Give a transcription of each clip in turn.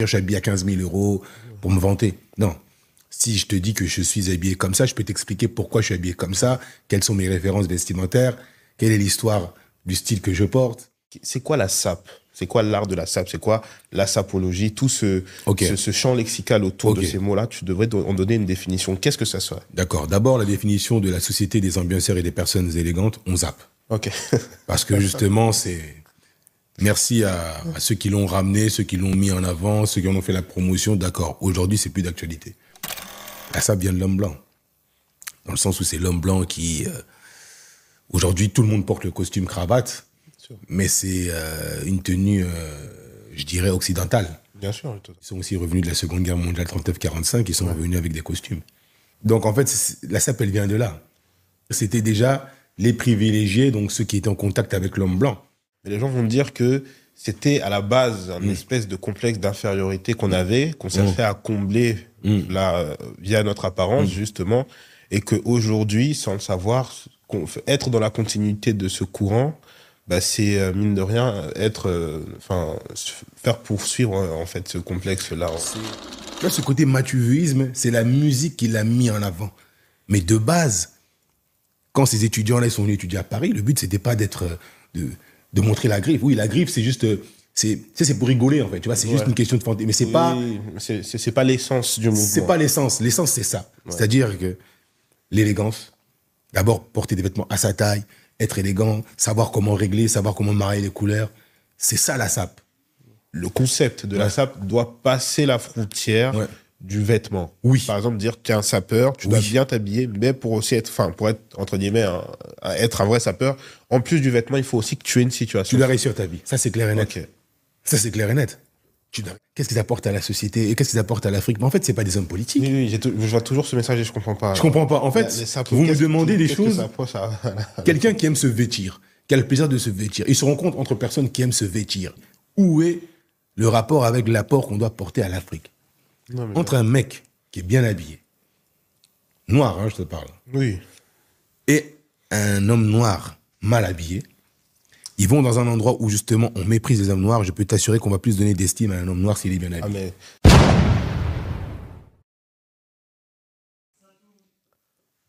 Je suis habillé à 15 000 euros pour me vanter. Non. Si je te dis que je suis habillé comme ça, je peux t'expliquer pourquoi je suis habillé comme ça, quelles sont mes références vestimentaires, quelle est l'histoire du style que je porte. C'est quoi la sape? C'est quoi l'art de la sape? C'est quoi la sapologie? Tout ce champ lexical autour de ces mots-là, tu devrais en donner une définition. Qu'est-ce que ça soit? D'accord. D'abord, la définition de la société des ambianceurs et des personnes élégantes, on zappe. Ok. Parce que justement, c'est... Merci à ceux qui l'ont ramené, ceux qui l'ont mis en avant, ceux qui en ont fait la promotion. D'accord. Aujourd'hui, c'est plus d'actualité. La sape vient de l'homme blanc. Dans le sens où c'est l'homme blanc qui... aujourd'hui, tout le monde porte le costume cravate. Mais c'est une tenue, je dirais, occidentale. Bien sûr. Ils sont aussi revenus de la Seconde Guerre mondiale 39-45, ils sont revenus avec des costumes. Donc en fait, la sape, elle vient de là. C'était déjà les privilégiés, donc ceux qui étaient en contact avec l'homme blanc. Mais les gens vont me dire que c'était à la base une espèce de complexe d'infériorité qu'on avait, qu'on cherchait à combler via notre apparence, justement, et qu'aujourd'hui, sans le savoir, être dans la continuité de ce courant, bah c'est mine de rien faire poursuivre en fait ce complexe-là. Là, ce côté matuvisme, c'est la musique qui l'a mis en avant. Mais de base, quand ces étudiants-là sont venus étudier à Paris, le but c'était pas de montrer la griffe. Oui, la griffe, c'est juste c'est pour rigoler en fait. Tu vois, c'est juste une question de fantaisie. Mais c'est pas c'est pas l'essence du mouvement. C'est pas l'essence. L'essence c'est ça. C'est-à-dire que l'élégance, d'abord porter des vêtements à sa taille, être élégant, savoir comment régler, savoir comment marier les couleurs. C'est ça la sape. Le concept de la sape doit passer la frontière du vêtement. Oui. Par exemple, dire que tu es un sapeur, tu dois bien t'habiller, mais pour aussi être, pour être, entre guillemets, être un vrai sapeur, en plus du vêtement, il faut aussi que tu aies une situation. Tu dois réussir ta vie. Ça, c'est clair et net. Okay. Ça, c'est clair et net. Qu'est-ce qu'ils apportent à la société et qu'est-ce qu'ils apportent à l'Afrique? Mais en fait, c'est pas des hommes politiques. Oui, je vois toujours ce message et je comprends pas. Je comprends pas. En fait, vous me demandez des choses. Quelqu'un qui aime se vêtir, qui a le plaisir de se vêtir, il se rencontre entre personnes qui aiment se vêtir. Où est le rapport avec l'apport qu'on doit porter à l'Afrique? Entre un mec qui est bien habillé, noir, hein, je te parle, et un homme noir mal habillé, ils vont dans un endroit où justement on méprise les hommes noirs. Je peux t'assurer qu'on va plus donner d'estime à un homme noir s'il est bien habillé.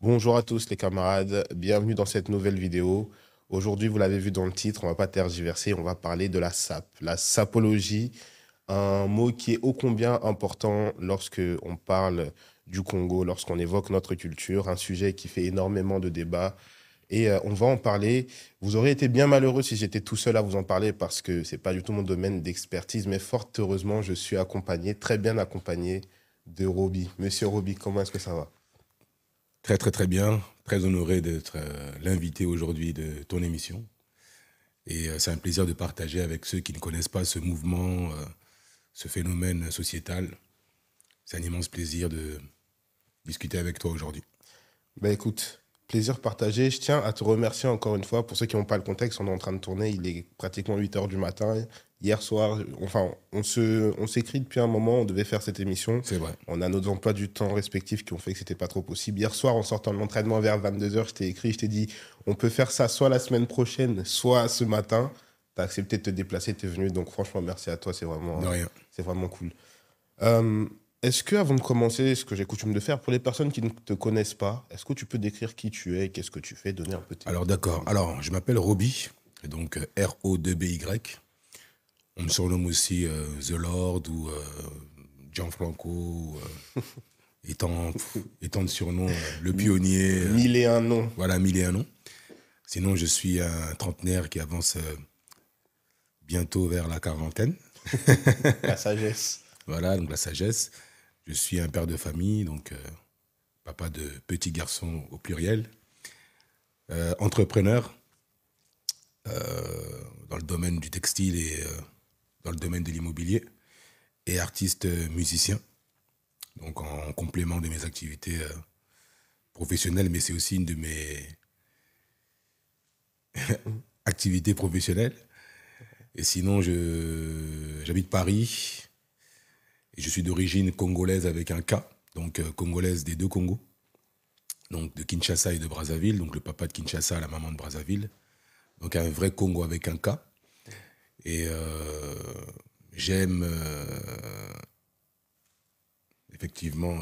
Bonjour à tous les camarades, bienvenue dans cette nouvelle vidéo. Aujourd'hui, vous l'avez vu dans le titre, on ne va pas tergiverser, on va parler de la sape. La sapologie, un mot qui est ô combien important lorsque on parle du Congo, lorsqu'on évoque notre culture, un sujet qui fait énormément de débats. Et on va en parler. Vous auriez été bien malheureux si j'étais tout seul à vous en parler parce que ce n'est pas du tout mon domaine d'expertise, mais fort heureusement, je suis accompagné, très bien accompagné de Roby. Monsieur Roby, comment est-ce que ça va? Très, très, très bien. Très honoré d'être l'invité aujourd'hui de ton émission. Et c'est un plaisir de partager avec ceux qui ne connaissent pas ce mouvement, ce phénomène sociétal. C'est un immense plaisir de discuter avec toi aujourd'hui. Ben écoute, plaisir partagé. Je tiens à te remercier encore une fois. Pour ceux qui n'ont pas le contexte, on est en train de tourner. Il est pratiquement 8 h du matin. Hier soir, enfin, on s'écrit depuis un moment. On devait faire cette émission. C'est vrai. On a nos emplois du temps respectifs qui ont fait que c'était pas trop possible. Hier soir, en sortant de l'entraînement vers 22 h, je t'ai écrit, je t'ai dit, on peut faire ça soit la semaine prochaine, soit ce matin. Tu as accepté de te déplacer, tu es venu. Donc franchement, merci à toi. C'est vraiment, c'est vraiment cool. Est-ce que, avant de commencer, ce que j'ai coutume de faire, pour les personnes qui ne te connaissent pas, est-ce que tu peux décrire qui tu es, qu'est-ce que tu fais, donner un peu tes... Alors d'accord. Alors, je m'appelle Roby, donc R-O-2-B-Y. On me surnomme aussi The Lord ou Gianfranco, étant de surnom le pionnier. 1001 noms. Voilà, 1001 noms. Sinon, je suis un trentenaire qui avance bientôt vers la quarantaine. La sagesse. Voilà, donc la sagesse. Je suis un père de famille, donc papa de petits garçons au pluriel. Entrepreneur dans le domaine du textile et dans le domaine de l'immobilier. Et artiste musicien, donc en complément de mes activités professionnelles, mais c'est aussi une de mes activités professionnelles. Et sinon, j'habite Paris. Et je suis d'origine congolaise avec un K, donc congolaise des deux Congos, donc de Kinshasa et de Brazzaville, donc le papa de Kinshasa, la maman de Brazzaville, donc un vrai Congo avec un K. Et j'aime effectivement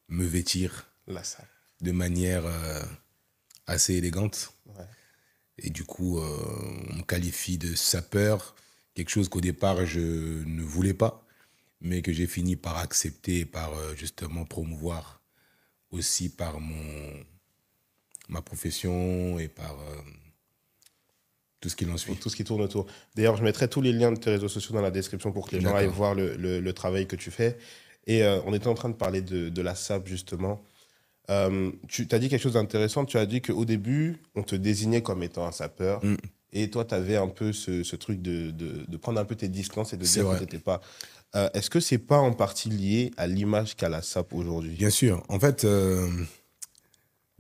me vêtir La sape. de manière assez élégante. Ouais. Et du coup, on me qualifie de sapeur, quelque chose qu'au départ, je ne voulais pas, mais que j'ai fini par accepter et par justement promouvoir aussi par ma profession et par tout ce qui en suit. Tout ce qui tourne autour. D'ailleurs, je mettrai tous les liens de tes réseaux sociaux dans la description pour que les gens aillent voir le travail que tu fais. Et on était en train de parler de la sape, justement. Tu as dit quelque chose d'intéressant. Tu as dit qu'au début, on te désignait comme étant un sapeur. Et toi, tu avais un peu ce truc de prendre un peu tes distances et de dire que tu n'étais pas. Est-ce que ce n'est pas en partie lié à l'image qu'a la sape aujourd'hui? Bien sûr. En fait,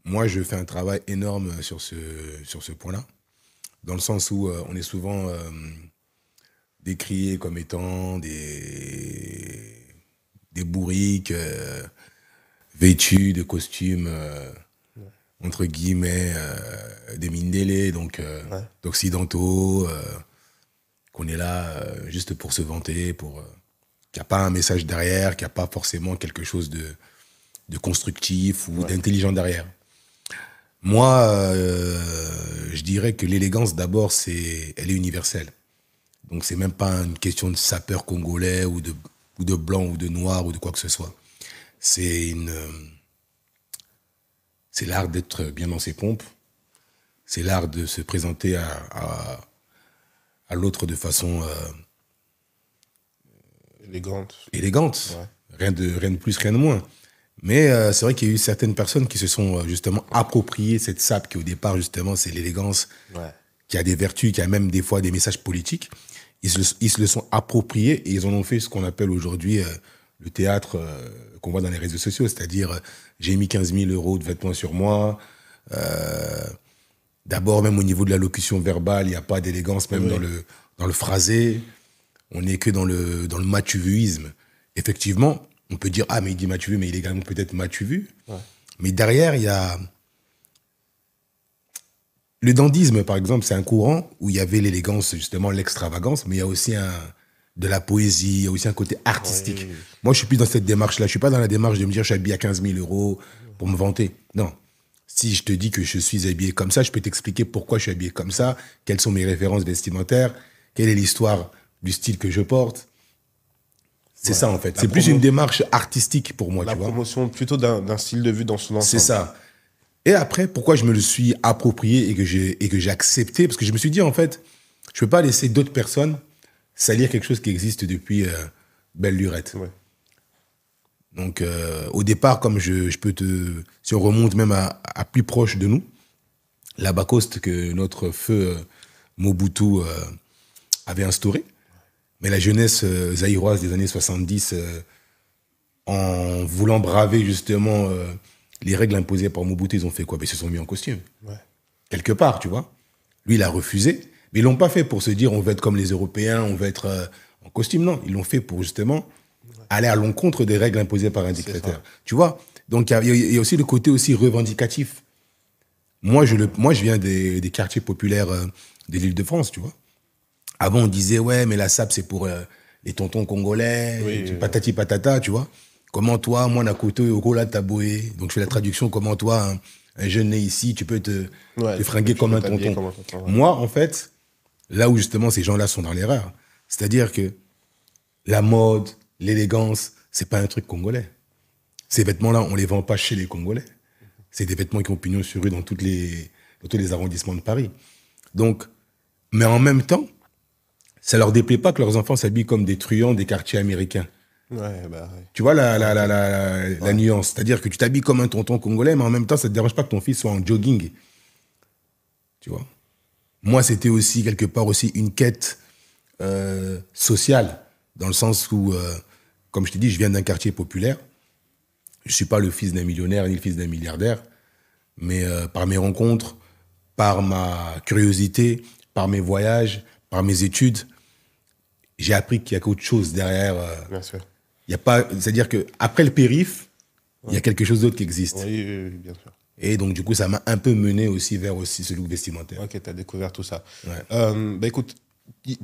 moi, je fais un travail énorme sur ce point-là, dans le sens où on est souvent décrié comme étant des bourriques vêtus de costumes, entre guillemets, des Mindélé, donc d'occidentaux, qu'on est là juste pour se vanter, qu'il n'y a pas un message derrière, qu'il n'y a pas forcément quelque chose de constructif ou d'intelligent derrière. Moi, je dirais que l'élégance, d'abord, elle est universelle. Donc, c'est même pas une question de sapeur congolais ou de blanc ou de noir ou de quoi que ce soit. C'est l'art d'être bien dans ses pompes. C'est l'art de se présenter à l'autre de façon élégante. Ouais. Rien de plus, rien de moins. Mais c'est vrai qu'il y a eu certaines personnes qui se sont justement appropriées cette sape qui, au départ, justement, c'est l'élégance, qui a des vertus, qui a même des fois des messages politiques. Ils se le sont appropriés et ils en ont fait ce qu'on appelle aujourd'hui le théâtre qu'on voit dans les réseaux sociaux, c'est-à-dire j'ai mis 15 000 € de vêtements sur moi. D'abord, même au niveau de la locution verbale, il n'y a pas d'élégance, même dans le phrasé. On n'est que dans le matu-vuisme. Effectivement, on peut dire « Ah, mais il dit matu-vu, mais il est également peut-être matu-vu. Ouais. » Mais derrière, il y a... Le dandisme, par exemple, c'est un courant où il y avait l'élégance, justement, l'extravagance, mais il y a aussi de la poésie, il y a aussi un côté artistique. Oui. Moi, je suis plus dans cette démarche-là. Je ne suis pas dans la démarche de me dire « Je suis habillé à 15 000 € pour me vanter. » Non. Si je te dis que je suis habillé comme ça, je peux t'expliquer pourquoi je suis habillé comme ça, quelles sont mes références vestimentaires, quelle est l'histoire du style que je porte. C'est ça, en fait. C'est plus une démarche artistique pour moi, tu vois. La promotion plutôt d'un style de vue dans son ensemble. C'est ça. Et après, pourquoi je me le suis approprié et que j'ai accepté? Parce que je me suis dit, en fait, je ne peux pas laisser d'autres personnes salir quelque chose qui existe depuis belle lurette. Ouais. Donc, au départ, comme je peux si on remonte même à plus proche de nous, la Bacoste que notre feu Mobutu avait instauré, mais la jeunesse zaïroise des années 70, en voulant braver justement les règles imposées par Mobutu, ils ont fait quoi? Ils se sont mis en costume. Ouais. Quelque part, tu vois. Lui, il a refusé, mais ils ne l'ont pas fait pour se dire on veut être comme les Européens, on veut être en costume. Non, ils l'ont fait pour justement aller à l'encontre des règles imposées par un dictateur. Tu vois? Donc, il y a aussi le côté aussi revendicatif. Moi, je viens des quartiers populaires de l'Île-de-France, tu vois. Avant, on disait, ouais, mais la sape, c'est pour les tontons congolais, patati patata, tu vois. Comment toi, moi, Nakoto, Okola, Taboé. Donc, je fais la traduction. Comment toi, un jeune né ici, tu peux te fringuer comme un tonton. Moi, en fait, là où justement ces gens-là sont dans l'erreur, c'est-à-dire que la mode, l'élégance, c'est pas un truc congolais. Ces vêtements-là, on les vend pas chez les Congolais. C'est des vêtements qui ont pignon sur rue dans tous les arrondissements de Paris. Donc, mais en même temps, ça leur déplaît pas que leurs enfants s'habillent comme des truands des quartiers américains. Ouais. Tu vois la nuance. C'est-à-dire que tu t'habilles comme un tonton congolais, mais en même temps, ça ne te dérange pas que ton fils soit en jogging. Tu vois. Moi, c'était aussi, quelque part, aussi une quête sociale, dans le sens où, comme je t'ai dit, je viens d'un quartier populaire. Je ne suis pas le fils d'un millionnaire ni le fils d'un milliardaire, mais par mes rencontres, par ma curiosité, par mes voyages, par mes études, j'ai appris qu'il y a autre chose derrière. Bien sûr. Il y a pas, c'est-à-dire qu'après le périph', il y a quelque chose d'autre qui existe. Oui, bien sûr. Et donc, du coup, ça m'a un peu mené aussi vers ce look vestimentaire. Ok, tu as découvert tout ça. Ouais. Écoute,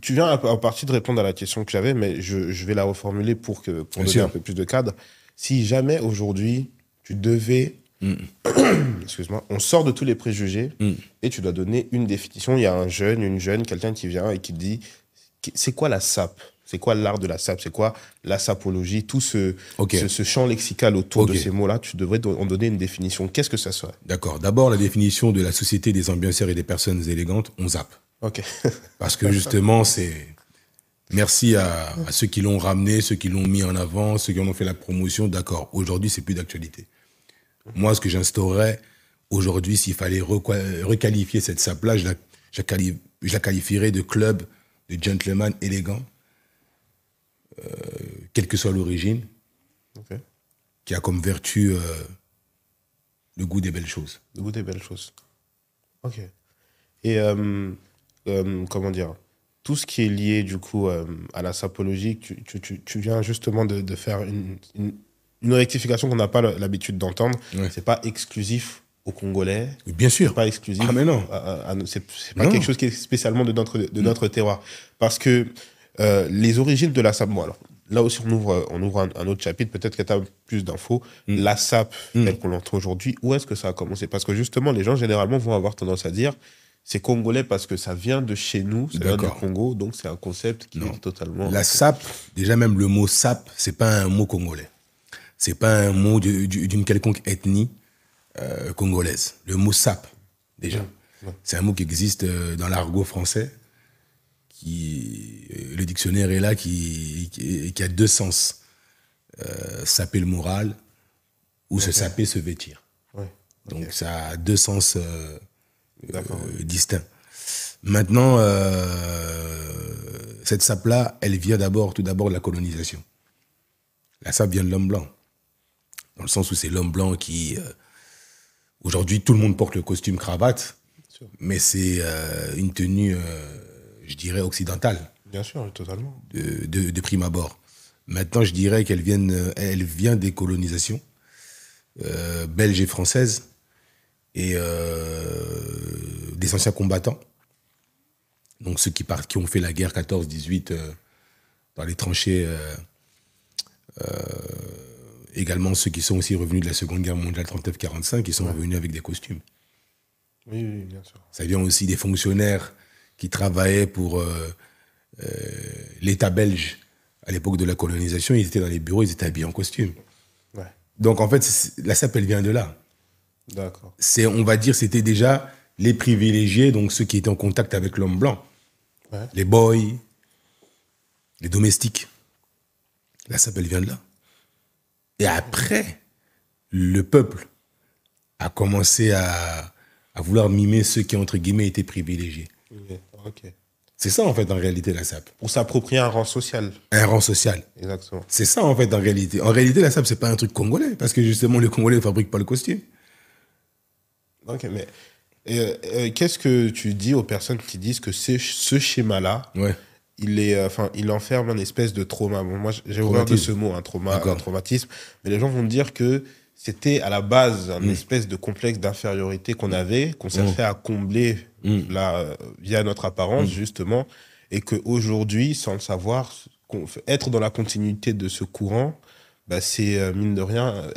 tu viens en partie de répondre à la question que j'avais, mais je vais la reformuler pour donner un peu plus de cadre. Si jamais aujourd'hui, tu devais... Excuse-moi, on sort de tous les préjugés et tu dois donner une définition. Il y a un jeune, une jeune, quelqu'un qui vient et qui te dit c'est quoi la sape? C'est quoi l'art de la sape? C'est quoi la sapologie? Tout ce champ lexical autour de ces mots-là, tu devrais en donner une définition. Qu'est-ce que ça serait? D'accord. D'abord, la définition de la société des ambianceurs et des personnes élégantes, on zappe. Ok. Parce que justement, c'est... Merci à ceux qui l'ont ramené, ceux qui l'ont mis en avant, ceux qui en ont fait la promotion. D'accord. Aujourd'hui, c'est plus d'actualité. Moi, ce que j'instaurerais aujourd'hui, s'il fallait requalifier cette sape-là, je la qualifierais de club de gentleman élégant, quelle que soit l'origine, qui a comme vertu le goût des belles choses. Le goût des belles choses. Ok. Et comment dire, tout ce qui est lié du coup à la sapologie, tu viens justement de faire une rectification qu'on n'a pas l'habitude d'entendre. Ouais. C'est pas exclusif aux Congolais. Bien sûr. C'est pas exclusif. Ah mais non. C'est pas quelque chose qui est spécialement de notre terroir. Parce que les origines de la sape, bon, alors, là aussi on ouvre un autre chapitre, peut-être que tu as plus d'infos. La sape, telle qu'on l'entend aujourd'hui, où est-ce que ça a commencé? Parce que justement, les gens généralement vont avoir tendance à dire c'est congolais parce que ça vient de chez nous, ça vient du Congo, donc c'est un concept qui est totalement... La sape, déjà même le mot sape, c'est pas un mot congolais. C'est pas un mot d'une quelconque ethnie congolaise. Le mot sape, déjà. C'est un mot qui existe dans l'argot français. Le dictionnaire est là, qui a deux sens. Saper le moral ou se saper, se vêtir. Donc ça a deux sens distincts. Maintenant, cette sape-là, elle vient tout d'abord de la colonisation. La sape vient de l'homme blanc. Dans le sens où c'est l'homme blanc qui... aujourd'hui, tout le monde porte le costume cravate, mais c'est une tenue, je dirais, occidentale. Bien sûr, totalement. De prime abord. Maintenant, je dirais qu'elle vient des colonisations belges et françaises et des anciens combattants. Donc ceux qui ont fait la guerre 14-18 dans les tranchées... également ceux qui sont aussi revenus de la Seconde Guerre mondiale 39-45, qui sont revenus avec des costumes. Oui, bien sûr. Ça vient aussi des fonctionnaires qui travaillaient pour l'État belge à l'époque de la colonisation. Ils étaient dans les bureaux, ils étaient habillés en costume. Ouais. Donc en fait, la sape, elle vient de là. D'accord. On va dire, c'était déjà les privilégiés, donc ceux qui étaient en contact avec l'homme blanc. Ouais. Les boys, les domestiques. La sape, elle vient de là. Et après, le peuple a commencé à vouloir mimer ceux qui, entre guillemets, étaient privilégiés. Okay. C'est ça, en fait, en réalité, la sape. Pour s'approprier un rang social. Un rang social. Exactement. C'est ça, en fait, en réalité. En réalité, la sape, c'est pas un truc congolais, parce que, justement, les Congolais ne fabriquent pas le costume. Ok, mais qu'est-ce que tu dis aux personnes qui disent que ce schéma-là... Ouais. Il enferme une espèce de trauma. Bon, moi, j'ai horreur de ce mot, un traumatisme. Mais les gens vont me dire que c'était à la base une espèce de complexe d'infériorité qu'on avait, qu'on cherchait à combler via notre apparence, justement. Et qu'aujourd'hui, sans le savoir, être dans la continuité de ce courant, c'est, mine de rien,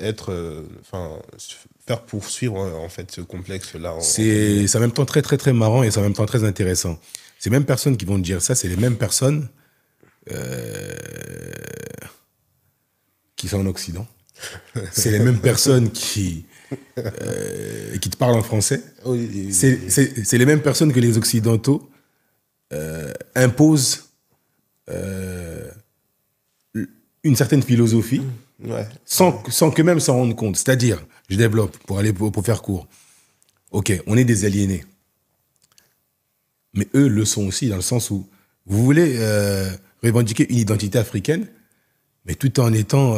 faire poursuivre en fait, ce complexe-là. C'est en même temps très, très, très marrant et c'est en même temps très intéressant. Ces mêmes personnes qui vont dire ça, c'est les mêmes personnes qui sont en Occident. C'est les mêmes personnes qui te parlent en français. C'est les mêmes personnes que les Occidentaux imposent une certaine philosophie sans qu'eux-mêmes s'en rendent compte. C'est-à-dire, je développe pour faire court. Ok, on est des aliénés. Mais eux le sont aussi, dans le sens où vous voulez revendiquer une identité africaine, mais tout en ayant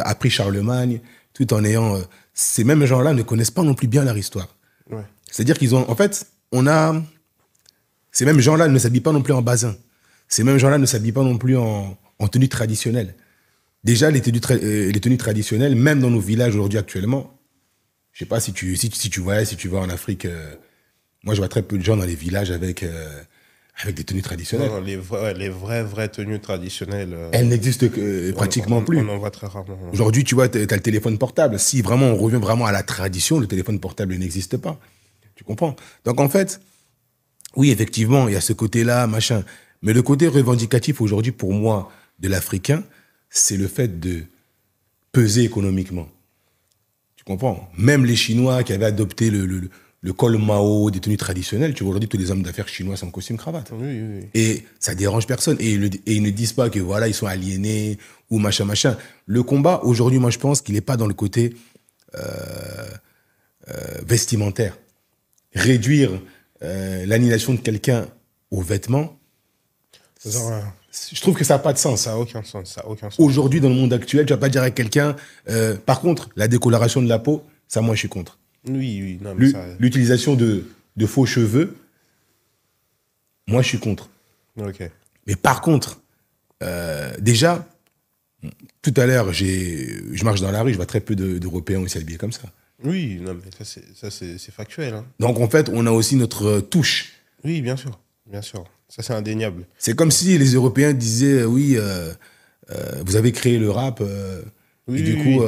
appris Charlemagne, tout en ayant... ces mêmes gens-là ne connaissent pas non plus bien leur histoire. Ouais. C'est-à-dire qu'ils ont... En fait, ces mêmes gens-là ne s'habillent pas non plus en basin. Ces mêmes gens-là ne s'habillent pas non plus en tenue traditionnelle. Déjà, les tenues traditionnelles, même dans nos villages aujourd'hui actuellement, je ne sais pas si tu vas en Afrique... moi, je vois très peu de gens dans les villages avec avec des tenues traditionnelles. Non, les vraies tenues traditionnelles. Elles n'existent pratiquement plus. On en voit très rarement. Aujourd'hui, tu vois, tu as le téléphone portable. Si vraiment on revient vraiment à la tradition, le téléphone portable n'existe pas. Tu comprends? Donc en fait, oui, effectivement, il y a ce côté-là, machin. Mais le côté revendicatif aujourd'hui, pour moi, de l'Africain, c'est le fait de peser économiquement. Tu comprends? Même les Chinois qui avaient adopté le col Mao, des tenues traditionnelles, tu vois, aujourd'hui, tous les hommes d'affaires chinois sont en costume cravate. Oui. Et ça dérange personne. Et ils ne disent pas que voilà, ils sont aliénés ou machin, machin. Le combat, aujourd'hui, moi, je pense qu'il n'est pas dans le côté vestimentaire. Réduire l'annihilation de quelqu'un aux vêtements, je trouve que ça n'a pas de sens. Ça n'a aucun sens. Aujourd'hui, dans le monde actuel, tu ne vas pas dire à quelqu'un... par contre, la décoloration de la peau, ça, moi, je suis contre. Oui. Non, mais l'utilisation de faux cheveux, moi, je suis contre. Ok. Mais par contre, déjà, tout à l'heure, je marche dans la rue, je vois très peu d'Européens aussi habillés comme ça. Oui, non, mais ça c'est factuel. Hein. Donc, en fait, on a aussi notre touche. Oui, bien sûr. Ça, c'est indéniable. C'est comme si les Européens disaient, oui, vous avez créé le rap, et du coup,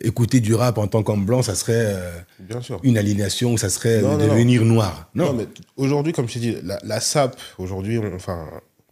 écouter du rap en tant qu'homme blanc, ça serait bien sûr. Une aliénation, ça serait devenir noir. Non, mais aujourd'hui, comme je t'ai dit, la SAP, aujourd'hui,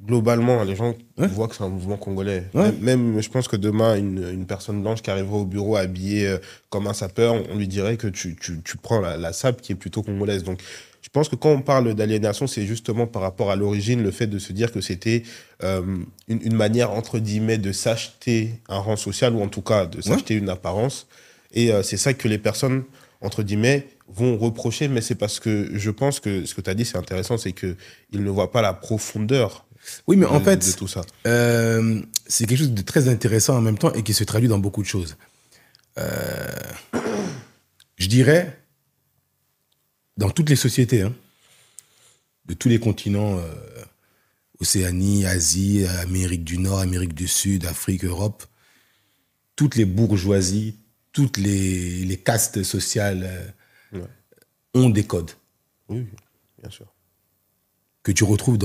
globalement, les gens voient que c'est un mouvement congolais. Ouais. Même, je pense que demain, une personne blanche qui arriverait au bureau habillée comme un sapeur, on lui dirait que tu prends la SAP qui est plutôt congolaise. Donc, je pense que quand on parle d'aliénation, c'est justement par rapport à l'origine, le fait de se dire que c'était une manière, entre guillemets, de s'acheter un rang social, ou en tout cas de s'acheter une apparence. Et c'est ça que les personnes, entre guillemets, vont reprocher, mais c'est parce que je pense que ce que tu as dit, c'est intéressant, c'est qu'ils ne voient pas la profondeur. Oui, mais en fait, de tout ça. C'est quelque chose de très intéressant en même temps et qui se traduit dans beaucoup de choses. Je dirais, dans toutes les sociétés, hein, de tous les continents, Océanie, Asie, Amérique du Nord, Amérique du Sud, Afrique, Europe, toutes les bourgeoisies, toutes les castes sociales ont des codes. Oui, bien sûr. Que tu retrouves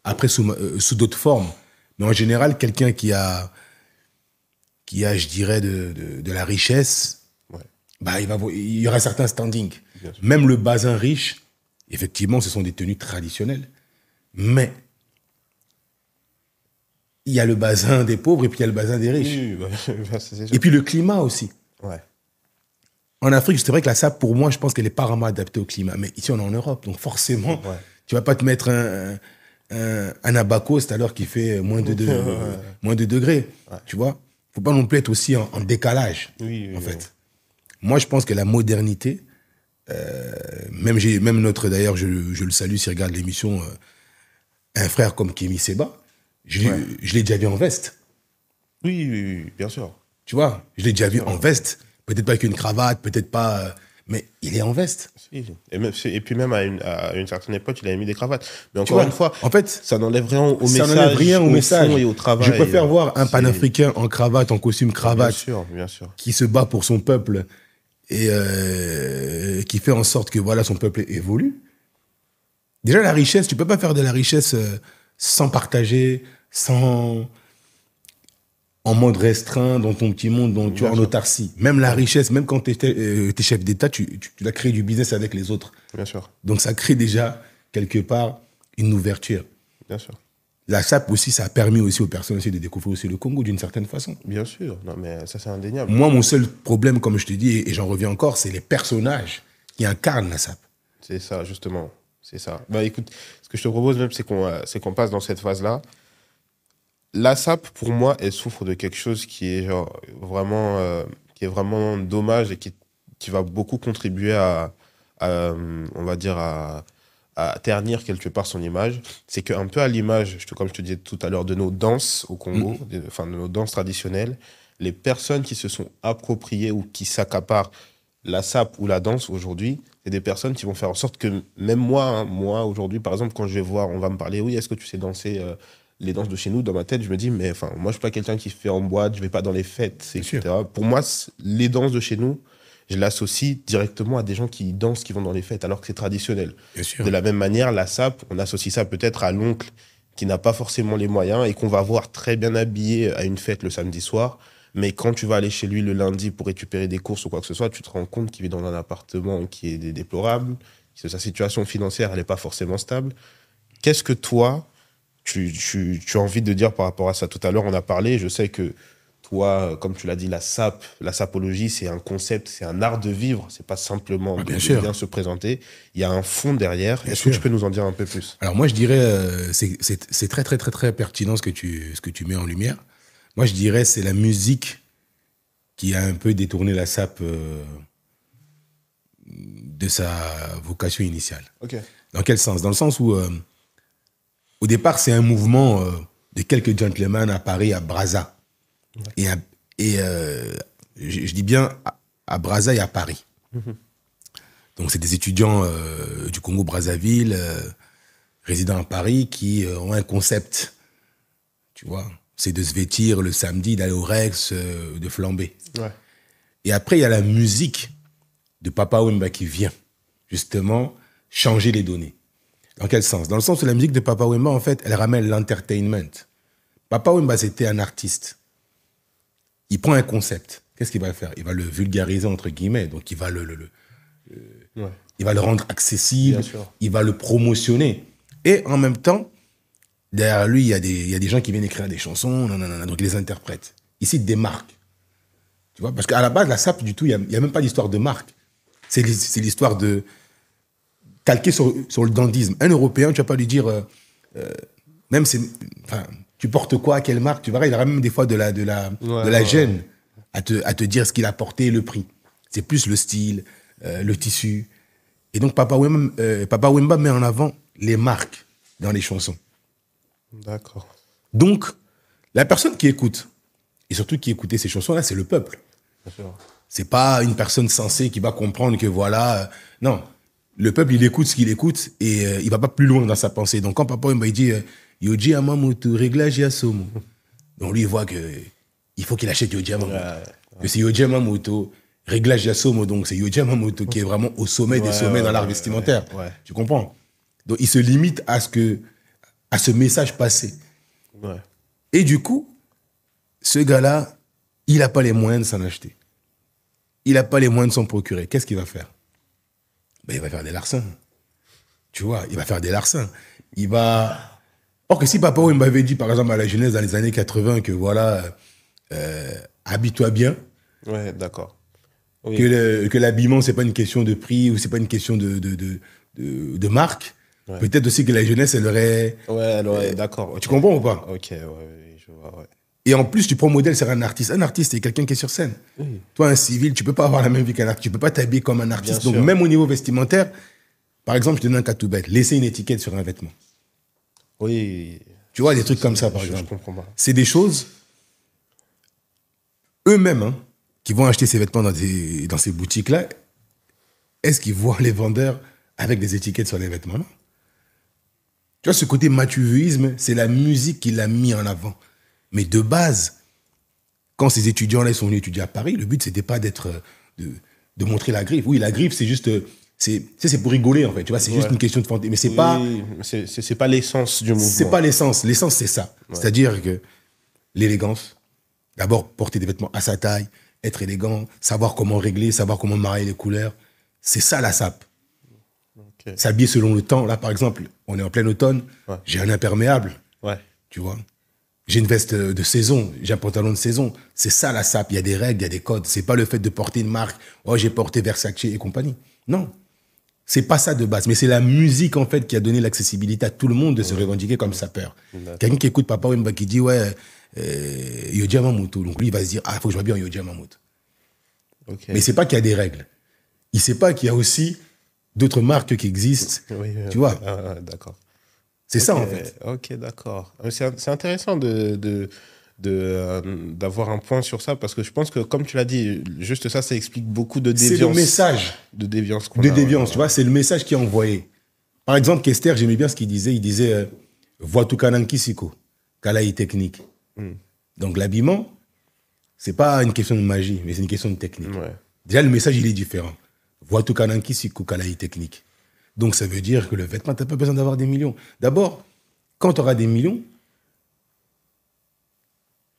après sous d'autres formes. Mais en général, quelqu'un qui a, je dirais, de la richesse, bah, il y aura certains standings. Même le bazin riche, effectivement, ce sont des tenues traditionnelles. Mais il y a le bazin des pauvres et puis il y a le bazin des riches. Oui, c'est sûr. Et puis le climat aussi. Ouais. En Afrique, c'est vrai que la SAP, pour moi, je pense qu'elle n'est pas vraiment adaptée au climat. Mais ici, on est en Europe. Donc forcément, tu ne vas pas te mettre un abaco, alors qu'il fait moins de degrés. Ouais. Tu vois? Il ne faut pas non plus être aussi en décalage, en fait. Moi, je pense que la modernité, même notre, d'ailleurs, je le salue s'il regarde l'émission, un frère comme Kémy Seba, je l'ai déjà vu en veste. Oui, bien sûr. Tu vois, je l'ai déjà vu en veste. Peut-être pas avec une cravate, peut-être pas... mais il est en veste. Et puis même à une certaine époque, il avait mis des cravates. Mais encore une fois, en fait, ça n'enlève rien au message et au travail. Je préfère voir un panafricain en cravate, en costume cravate, bien sûr. Qui se bat pour son peuple et qui fait en sorte que voilà, son peuple évolue. Déjà, la richesse, tu peux pas faire de la richesse sans partager, en mode restreint, dans ton petit monde, tu es en autarcie. Même la richesse, même quand tu es chef d'État, tu as créé du business avec les autres. Bien sûr. Donc ça crée déjà, quelque part, une ouverture. Bien sûr. La SAP aussi, ça a permis aussi aux personnes aussi de découvrir aussi le Congo d'une certaine façon. Bien sûr, non mais ça c'est indéniable. Moi, mon seul problème, comme je te dis, et j'en reviens encore, c'est les personnages qui incarnent la SAP. C'est ça, justement. C'est ça. Bah écoute, ce que je te propose même, c'est qu'on passe dans cette phase-là. La SAP, pour moi, elle souffre de quelque chose qui est vraiment dommage et qui va beaucoup contribuer on va dire, à ternir quelque part son image. C'est qu'un peu à l'image, comme je te disais tout à l'heure, de nos danses au Congo, de nos danses traditionnelles, les personnes qui se sont appropriées ou qui s'accaparent la SAP ou la danse aujourd'hui, c'est des personnes qui vont faire en sorte que même moi aujourd'hui, par exemple, quand je vais voir, on va me parler, oui, est-ce que tu sais danser les danses de chez nous? Dans ma tête, je me dis, mais moi, je suis pas quelqu'un qui fait en boîte, je vais pas dans les fêtes, etc. Pour moi, les danses de chez nous, je l'associe directement à des gens qui dansent, qui vont dans les fêtes, alors que c'est traditionnel. Bien sûr. De la même manière, la sape, on associe ça peut-être à l'oncle qui n'a pas forcément les moyens et qu'on va voir très bien habillé à une fête le samedi soir. Mais quand tu vas aller chez lui le lundi pour récupérer des courses ou quoi que ce soit, tu te rends compte qu'il vit dans un appartement qui est déplorable, que sa situation financière, elle n'est pas forcément stable. Qu'est-ce que toi, tu as envie de dire par rapport à ça? Tout à l'heure, on a parlé, je sais que toi, comme tu l'as dit, la sapologie, c'est un concept, c'est un art de vivre, c'est pas simplement de bien se présenter. Il y a un fond derrière. Est-ce que tu peux nous en dire un peu plus? Alors moi, je dirais, c'est très, très, très, très pertinent ce que tu mets en lumière. Moi, je dirais c'est la musique qui a un peu détourné la sape de sa vocation initiale. Okay. Dans quel sens? Dans le sens où, au départ, c'est un mouvement de quelques gentlemen à Paris, à Brazza. Et je dis bien à Brazza et à Paris. Donc, c'est des étudiants du Congo-Brazzaville, résidant à Paris, qui ont un concept, tu vois. C'est de se vêtir le samedi, d'aller au Rex, de flamber. Ouais. Et après, il y a la musique de Papa Wemba qui vient, justement, changer les données. Dans quel sens? Dans le sens où la musique de Papa Wemba, en fait, elle ramène l'entertainment. Papa Wemba, c'était un artiste. Il prend un concept. Qu'est-ce qu'il va faire? Il va le vulgariser, entre guillemets. Donc, il va il va le rendre accessible. Il va le promotionner. Et en même temps, derrière lui, il y a des gens qui viennent écrire des chansons, donc il les interprète. Ici, des marques. Tu vois, parce qu'à la base, la sape, du tout, il n'y a même pas d'histoire de marque. C'est l'histoire de calquer sur le dandisme. Un Européen, tu vas pas lui dire, tu portes quoi, quelle marque, tu verras, il aura même des fois de la gêne à te dire ce qu'il a porté et le prix. C'est plus le style, le tissu. Et donc, Papa Wemba met en avant les marques dans les chansons. D'accord. Donc, la personne qui écoute, et surtout qui écoutait ces chansons-là, c'est le peuple. C'est pas une personne sensée qui va comprendre que voilà... non, le peuple, il écoute ce qu'il écoute et il va pas plus loin dans sa pensée. Donc, quand Papa il dit « Yoji Amamoto, réglage Yasomo », donc lui, il voit qu'il faut qu'il achète Yoji Amamoto. Que c'est Yoji Amamoto, réglage Yasomo, donc c'est Yoji Amamoto qui est vraiment au sommet des sommets dans l'art vestimentaire. Tu comprends? Donc, il se limite à ce message passé. Ouais. Et du coup, ce gars-là, il n'a pas les moyens de s'en acheter. Il n'a pas les moyens de s'en procurer. Qu'est-ce qu'il va faire? Il va faire des larcins. Tu vois, il va faire des larcins. Or que si Papa Wemba m'avait dit, par exemple, à la jeunesse dans les années 80, que voilà, habille-toi bien. Ouais, d'accord. Oui. Que l'habillement, c'est pas une question de prix ou c'est pas une question de marque. Ouais. Peut-être aussi que la jeunesse, elle aurait... Ouais, elle aurait, d'accord. Okay. Tu comprends ou pas? Ok, ouais, je vois, ouais. Et en plus, tu prends modèle sur un artiste. Un artiste, c'est quelqu'un qui est sur scène. Oui. Toi, un civil, tu peux pas avoir la même vie qu'un artiste. Tu peux pas t'habiller comme un artiste. Bien Donc, sûr. Même au niveau vestimentaire, par exemple, je te donne un cas tout bête. Laisser une étiquette sur un vêtement. Oui. Tu vois, des trucs comme ça, par exemple. Je comprends pas. C'est des choses, eux-mêmes, qui vont acheter ces vêtements dans ces boutiques-là. Est-ce qu'ils voient les vendeurs avec des étiquettes sur les vêtements? Non. Tu vois, ce côté matuvisme, c'est la musique qui l'a mis en avant. Mais de base, quand ces étudiants-là sont venus étudier à Paris, le but, c'était pas de montrer la griffe. Oui, la griffe, c'est juste... C'est pour rigoler, en fait. Tu vois, c'est juste une question de fantaisie. Mais c'est pas... C'est pas l'essence du mouvement. C'est pas l'essence. L'essence, c'est ça. Ouais. C'est-à-dire que l'élégance, d'abord, porter des vêtements à sa taille, être élégant, savoir comment régler, savoir comment marier les couleurs. C'est ça, la sape. Okay. S'habiller selon le temps. Là, par exemple, on est en plein automne. Ouais. J'ai un imperméable. Ouais. Tu vois. J'ai une veste de saison. J'ai un pantalon de saison. C'est ça, la sape. Il y a des règles, il y a des codes. C'est pas le fait de porter une marque. Oh, j'ai porté Versace et compagnie. Non. C'est pas ça de base. Mais c'est la musique, en fait, qui a donné l'accessibilité à tout le monde de se revendiquer comme sapeur. Quelqu'un qui écoute Papa Wemba qui dit, ouais, Yoji Amamoto. Donc lui, il va se dire, il faut que je m'habille en Yoji Amamoto. Okay. Mais c'est pas qu'il y a des règles. Il sait pas qu'il y a aussi d'autres marques qui existent. Oui, tu vois. D'accord. C'est ça, en fait. Ok, d'accord. C'est intéressant d'avoir un point sur ça, parce que je pense que, comme tu l'as dit, juste ça explique beaucoup de déviance. C'est le message. De déviance qu'on a. De déviance, tu vois, c'est le message qui est envoyé. Par exemple, Kester, j'aimais bien ce qu'il disait. Il disait, vois tout kanan kisiko, kalaï technique. Donc, l'habillement, c'est pas une question de magie, mais c'est une question de technique. Ouais. Déjà, le message, il est différent. Voitu kananki si kukalai technique. Donc, ça veut dire que le vêtement, tu n'as pas besoin d'avoir des millions. D'abord, quand tu auras des millions,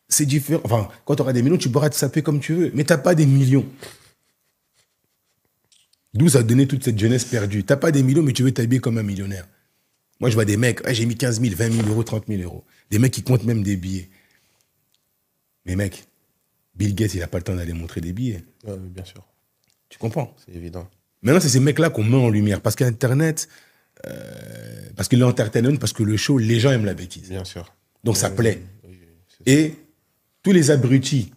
c'est différent. Enfin, quand tu auras des millions, tu pourras te saper comme tu veux. Mais tu n'as pas des millions. D'où ça a donné toute cette jeunesse perdue. Tu n'as pas des millions, mais tu veux t'habiller comme un millionnaire. Moi, je vois des mecs, j'ai mis 15 000, 20 000 euros, 30 000 euros. Des mecs qui comptent même des billets. Mais mec, Bill Gates, il n'a pas le temps d'aller montrer des billets. Ouais, bien sûr. Tu comprends? C'est évident. Maintenant, c'est ces mecs-là qu'on met en lumière. Parce qu'Internet, parce que l'entertainment, parce que le show, les gens aiment la bêtise. Bien sûr. Donc ça plaît. Et tous les abrutis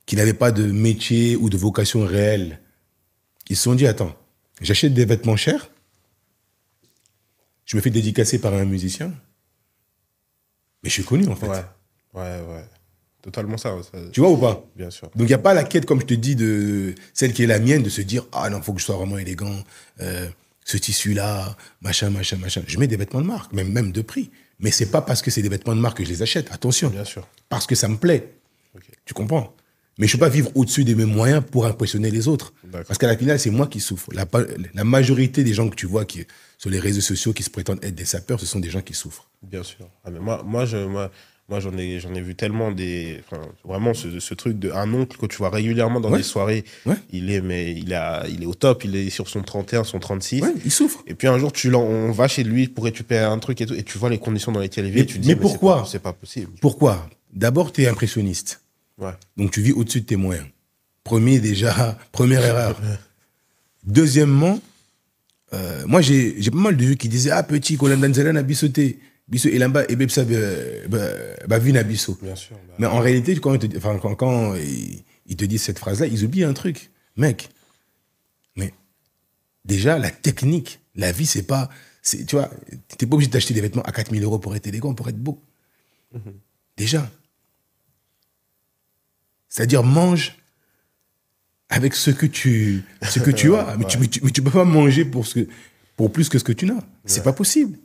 qui n'avaient pas de métier ou de vocation réelle, ils se sont dit, attends, j'achète des vêtements chers, je me fais dédicacer par un musicien, mais je suis connu en fait. Ouais. Totalement ça. Tu vois ou pas? Bien sûr. Donc il n'y a pas la quête, comme je te dis, de celle qui est la mienne, de se dire, ah non, il faut que je sois vraiment élégant, ce tissu-là, machin. Je mets des vêtements de marque, même de prix. Mais c'est pas parce que c'est des vêtements de marque que je les achète, attention. Bien sûr. Parce que ça me plaît. Okay. Tu comprends? Mais je ne peux pas vivre au-dessus de mes moyens pour impressionner les autres. Parce qu'à la finale, c'est moi qui souffre. La majorité des gens que tu vois qui, sur les réseaux sociaux qui se prétendent être des sapeurs, ce sont des gens qui souffrent. Bien sûr. Ah, mais moi, j'en ai vu tellement vraiment ce truc de un oncle que tu vois régulièrement dans des soirées. Ouais. Il est au top, il est sur son 31, son 36. Ouais, il souffre. Et puis un jour, on va chez lui pour récupérer un truc et tout, et tu vois les conditions dans lesquelles il vit. Mais pourquoi? C'est pas possible. Pourquoi? D'abord, tu es impressionniste. Ouais. Donc tu vis au-dessus de tes moyens. Première erreur. Deuxièmement, moi j'ai pas mal de vieux qui disaient, ah petit, qu'on a n'a bissoté. Bisso et là-bas, et bien ça va vina bisso. Bien sûr. Mais en réalité, quand ils te disent cette phrase-là, ils oublient un truc. Mec, mais déjà, la technique, la vie, c'est pas... Tu vois, t'es pas obligé d'acheter des vêtements à 4 000 euros pour être élégant, pour être beau. Mm-hmm. Déjà. C'est-à-dire, mange avec ce que tu as. Mais tu peux pas manger pour plus que ce que tu n'as. C'est pas possible.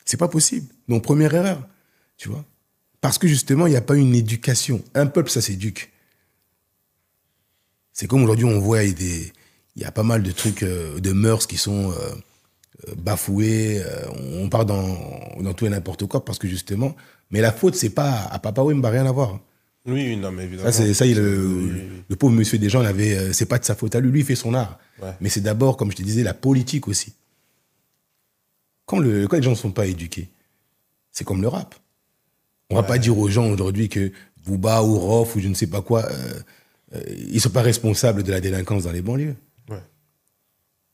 C'est pas possible. Donc, première erreur, tu vois. Parce que justement, il n'y a pas une éducation. Un peuple, ça s'éduque. C'est comme aujourd'hui, on voit, il y a pas mal de trucs, de mœurs qui sont bafoués. On part dans tout et n'importe quoi parce que justement... Mais la faute, c'est pas à Papa Wemba, rien à voir. Oui, non, mais évidemment. Le pauvre monsieur des gens, c'est pas de sa faute à lui. Lui, il fait son art. Ouais. Mais c'est d'abord, comme je te disais, la politique aussi. Quand les gens ne sont pas éduqués, c'est comme le rap. On va pas dire aux gens aujourd'hui que Booba ou Rof ou je ne sais pas quoi, ils sont pas responsables de la délinquance dans les banlieues. Ouais.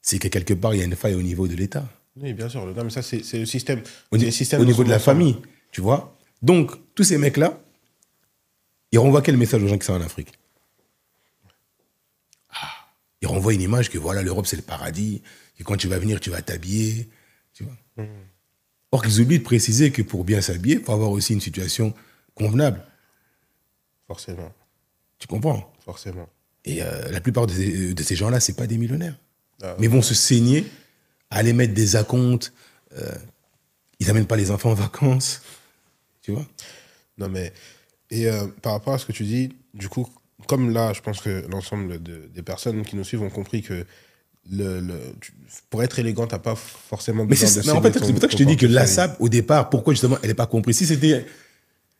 C'est que quelque part, il y a une faille au niveau de l'État. Oui, bien sûr. Non, mais ça, c'est le système. Au niveau de la famille, tu vois. Donc, tous ces mecs-là, ils renvoient quel message aux gens qui sont en Afrique? Ils renvoient une image que voilà, l'Europe, c'est le paradis, que quand tu vas venir, tu vas t'habiller. Tu vois. Or qu'ils oublient de préciser que pour bien s'habiller, il faut avoir aussi une situation convenable. Forcément. Tu comprends? Forcément. Et la plupart de ces gens-là, ce n'est pas des millionnaires. Mais vont se saigner à aller mettre des acomptes. Ils n'amènent pas les enfants en vacances. Tu vois? Non, mais... Et par rapport à ce que tu dis, du coup, comme là, je pense que l'ensemble des personnes qui nous suivent ont compris que pour être élégant, tu n'as pas forcément besoin mais en fait, c'est pour ça que je te dis que la SAP, au départ, pourquoi justement elle n'est pas comprise? Si c'était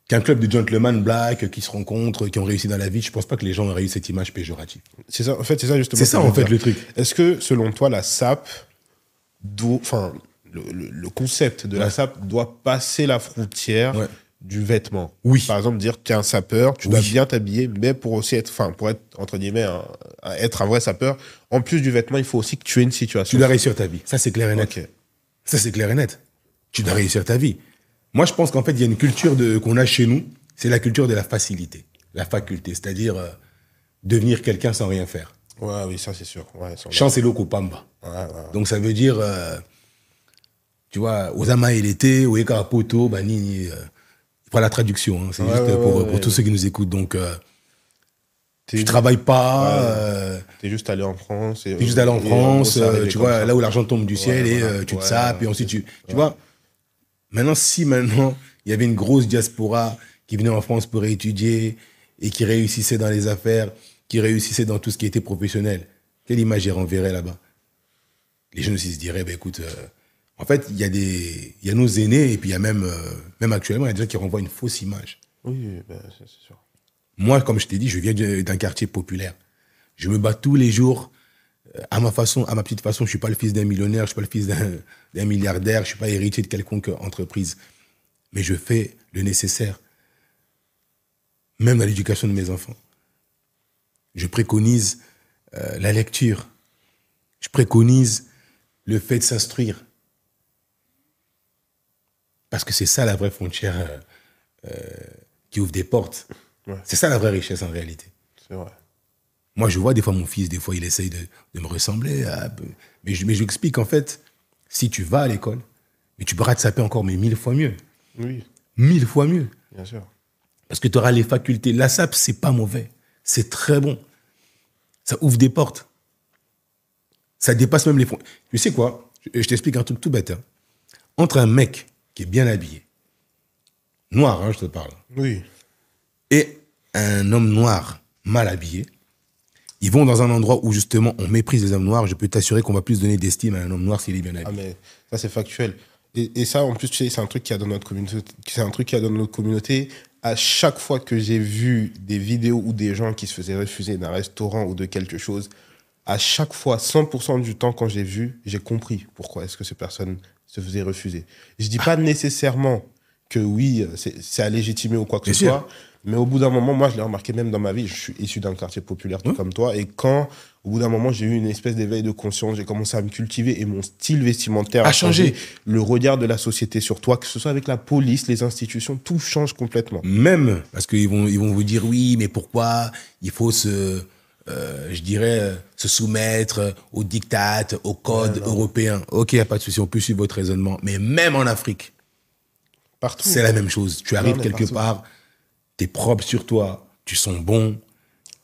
qu'un club de gentlemen black qui se rencontrent, qui ont réussi dans la vie, je ne pense pas que les gens auraient eu cette image péjorative. C'est ça, en fait, c'est ça justement. C'est ça, en fait, le truc. Est-ce que, selon toi, la SAP, le concept de la SAP doit passer la frontière du vêtement? Oui. Par exemple, dire tu es un sapeur, tu dois bien t'habiller, mais pour aussi être, pour être, entre guillemets, être un vrai sapeur, en plus du vêtement, il faut aussi que tu aies une situation. Tu dois réussir ta vie. Ça, c'est clair et net. Okay. Ça, c'est clair et net. Tu dois réussir ta vie. Moi, je pense qu'en fait, il y a une culture qu'on a chez nous, c'est la culture de la facilité, la faculté, c'est-à-dire devenir quelqu'un sans rien faire. Ouais, oui, ça, c'est sûr. Ouais, chance et l'eau pamba. Donc, ça veut dire, tu vois, Osama et l'été, Oeka Poto, Bani. Pas la traduction, hein. C'est juste pour tous ceux qui nous écoutent. Donc, tu travailles pas. T'es juste allé en France. T'es juste allé en France, tu vois, là où l'argent tombe du ciel et tu te sapes et ensuite tu vois. Maintenant, il y avait une grosse diaspora qui venait en France pour étudier et qui réussissait dans les affaires qui réussissaient dans tout ce qui était professionnel, quelle image ils renverraient là-bas? Les jeunes aussi se diraient, ben écoute, en fait, il y a nos aînés, et puis il y a même actuellement, il y a des gens qui renvoient une fausse image. Oui, ben, c'est sûr. Moi, comme je t'ai dit, je viens d'un quartier populaire. Je me bats tous les jours, à ma façon, à ma petite façon. Je suis pas le fils d'un millionnaire, je suis pas le fils d'un milliardaire, je suis pas héritier de quelconque entreprise. Mais je fais le nécessaire, même dans l'éducation de mes enfants. Je préconise la lecture. Je préconise le fait de s'instruire. Parce que c'est ça la vraie frontière qui ouvre des portes. Ouais. C'est ça la vraie richesse en réalité. C'est vrai. Moi, je vois des fois mon fils, des fois il essaye de me ressembler. Mais je lui explique en fait, si tu vas à l'école, mais tu pourras te saper encore, mais 1000 fois mieux. Oui. 1000 fois mieux. Bien sûr. Parce que tu auras les facultés. La SAP, c'est pas mauvais. C'est très bon. Ça ouvre des portes. Ça dépasse même les fonds. Tu sais quoi? Je t'explique un truc tout bête. Hein. Entre un mec qui est bien habillé, noir, hein, je te parle. Oui. Et un homme noir mal habillé, ils vont dans un endroit où justement on méprise les hommes noirs. Je peux t'assurer qu'on va plus donner d'estime à un homme noir s'il est bien habillé. Ah mais ça c'est factuel. Et ça en plus tu sais c'est un truc qu'il y a dans notre communauté. C'est un truc qu'il y a dans notre communauté. À chaque fois que j'ai vu des vidéos ou des gens qui se faisaient refuser d'un restaurant ou de quelque chose, à chaque fois, 100% du temps quand j'ai vu, j'ai compris pourquoi est-ce que ces personnes se faisaient refuser. Je dis pas nécessairement que oui, c'est à légitimer ou quoi que ce soit. Mais au bout d'un moment, moi, je l'ai remarqué même dans ma vie, je suis issu d'un quartier populaire tout comme toi. Et quand, au bout d'un moment, j'ai eu une espèce d'éveil de conscience, j'ai commencé à me cultiver et mon style vestimentaire a changé. Le regard de la société sur toi, que ce soit avec la police, les institutions, tout change complètement. Même, parce qu'ils vont vous dire, oui, mais pourquoi il faut se soumettre aux diktats, aux codes européens. Ok, il n'y a pas de souci, on peut suivre votre raisonnement. Mais même en Afrique, partout, c'est la même chose. Tu arrives quelque part, tu es propre sur toi, tu sens bon.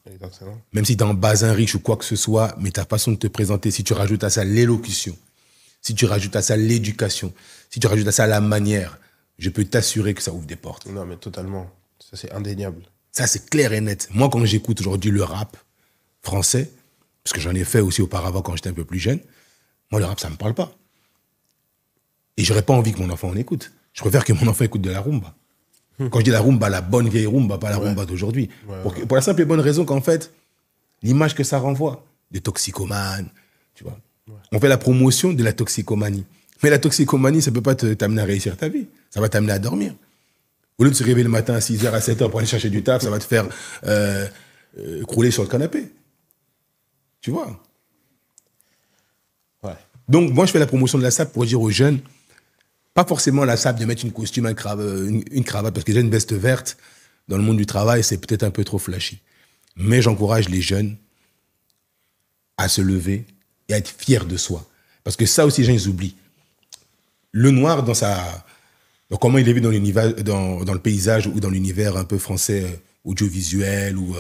Exactement. Même si tu es en basin riche ou quoi que ce soit, mais ta façon de te présenter, si tu rajoutes à ça l'élocution, si tu rajoutes à ça l'éducation, si tu rajoutes à ça la manière, je peux t'assurer que ça ouvre des portes. Non, mais totalement. Ça, c'est indéniable. Ça, c'est clair et net. Moi, quand j'écoute aujourd'hui le rap français, parce que j'en ai fait aussi auparavant quand j'étais un peu plus jeune, moi, le rap, ça ne me parle pas. Et j'aurais pas envie que mon enfant en écoute. Je préfère que mon enfant écoute de la rumba. Quand je dis la rumba, la bonne vieille rumba, pas la rumba d'aujourd'hui. Pour la simple et bonne raison qu'en fait, l'image que ça renvoie, de toxicomane, tu vois. On fait la promotion de la toxicomanie. Mais la toxicomanie, ça peut pas t'amener à réussir ta vie. Ça va t'amener à dormir. Au lieu de se réveiller le matin à 6h, à 7h pour aller chercher du taf, ça va te faire crouler sur le canapé. Tu vois. Ouais. Donc, moi, je fais la promotion de la SAP pour dire aux jeunes, pas forcément la SAP de mettre une costume, une cravate, parce que j'ai une veste verte dans le monde du travail, c'est peut-être un peu trop flashy. Mais j'encourage les jeunes à se lever et à être fiers de soi. Parce que ça aussi, les gens, ils oublient. Le noir, dans comment il est vu dans l'univers, dans le paysage ou dans l'univers un peu français, audiovisuel, ou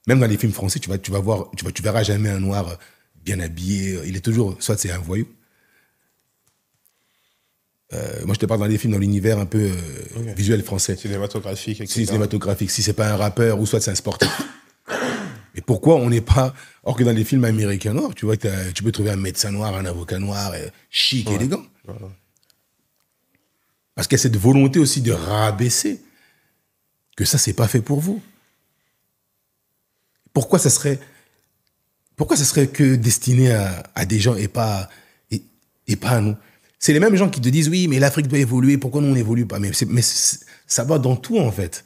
même dans les films français, tu verras jamais un noir bien habillé. Il est toujours, soit c'est un voyou. Moi, je te parle dans des films dans l'univers un peu visuel français. Cinématographique, etc. Cinématographique. Si c'est pas un rappeur ou soit c'est un sportif. Mais pourquoi on n'est pas... Or que dans les films américains noirs, tu vois, tu peux trouver un médecin noir, un avocat noir, chic, élégant. Ouais. Parce qu'il y a cette volonté aussi de rabaisser que ça, c'est pas fait pour vous. Pourquoi ça serait que destiné à des gens et pas à nous? C'est les mêmes gens qui te disent, oui, mais l'Afrique doit évoluer, pourquoi nous, on n'évolue pas? Mais ça va dans tout, en fait.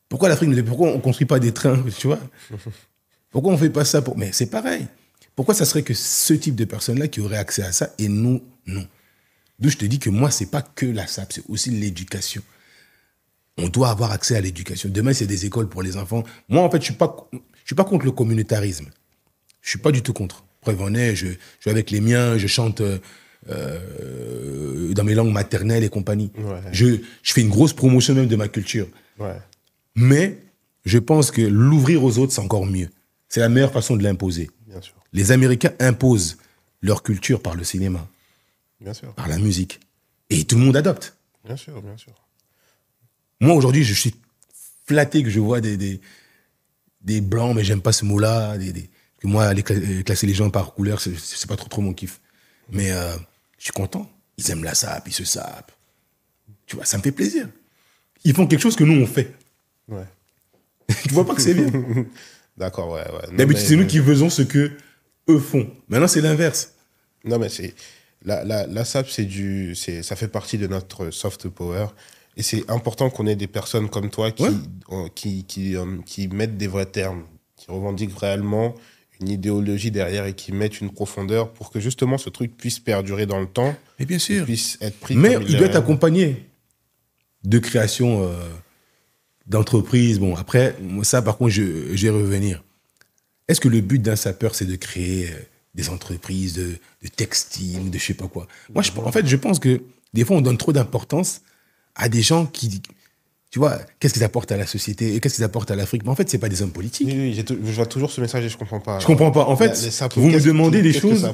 Pourquoi on ne construit pas des trains, tu vois? Pourquoi on ne fait pas ça Mais c'est pareil. Pourquoi ça serait que ce type de personnes-là qui auraient accès à ça et nous, non? D'où je te dis que moi, ce n'est pas que la SAP, c'est aussi l'éducation. On doit avoir accès à l'éducation. Demain, c'est des écoles pour les enfants. Moi, en fait, je ne suis pas contre le communautarisme. Je ne suis pas du tout contre. Preuve en est, je suis avec les miens, je chante dans mes langues maternelles et compagnie. Ouais. Je fais une grosse promotion même de ma culture. Ouais. Mais je pense que l'ouvrir aux autres, c'est encore mieux. C'est la meilleure façon de l'imposer. Bien sûr. Les Américains imposent leur culture par le cinéma, bien sûr, par la musique. Et tout le monde adopte. Bien sûr, bien sûr. Moi, aujourd'hui, je suis flatté que je vois des blancs, mais j'aime pas ce mot-là. Que moi, aller classer les gens par couleur, c'est pas trop mon kiff. Mais je suis content. Ils aiment la sape, ils se sapent. Tu vois, ça me fait plaisir. Ils font quelque chose que nous, on fait. Ouais. Tu vois pas que c'est bien? D'accord, ouais. D'habitude, c'est nous qui faisons ce que eux font. Maintenant, c'est l'inverse. Non, mais c'est... La SAP, ça fait partie de notre soft power. Et c'est important qu'on ait des personnes comme toi qui mettent des vrais termes, qui revendiquent réellement une idéologie derrière et qui mettent une profondeur pour que justement ce truc puisse perdurer dans le temps. Mais bien sûr. Puisse être pris. Mais il doit être accompagné de création d'entreprise. Bon, après, ça, par contre, je vais revenir. Est-ce que le but d'un sapeur, c'est de créer des entreprises de textile, de je sais pas quoi? Moi, je pense que des fois, on donne trop d'importance à des gens qui, tu vois, qu'est-ce qu'ils apportent à la société et qu'est-ce qu'ils apportent à l'Afrique. Mais en fait, c'est pas des hommes politiques. Oui, je vois toujours ce message et je comprends pas. Je comprends pas. En fait, vous me demandez des choses.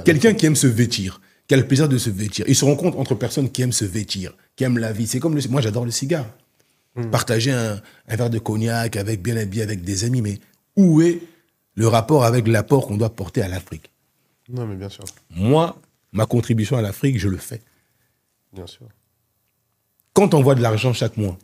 Quelqu'un qui aime se vêtir, qui a le plaisir de se vêtir. Il se rencontre entre personnes qui aiment se vêtir, qui aiment la vie. C'est comme moi, j'adore le cigare. Partager un verre de cognac avec bien habillé avec des amis, mais où est le rapport avec l'apport qu'on doit porter à l'Afrique? Non, mais bien sûr. Moi, ma contribution à l'Afrique, je le fais. Bien sûr. Quand on envoie de l'argent chaque mois,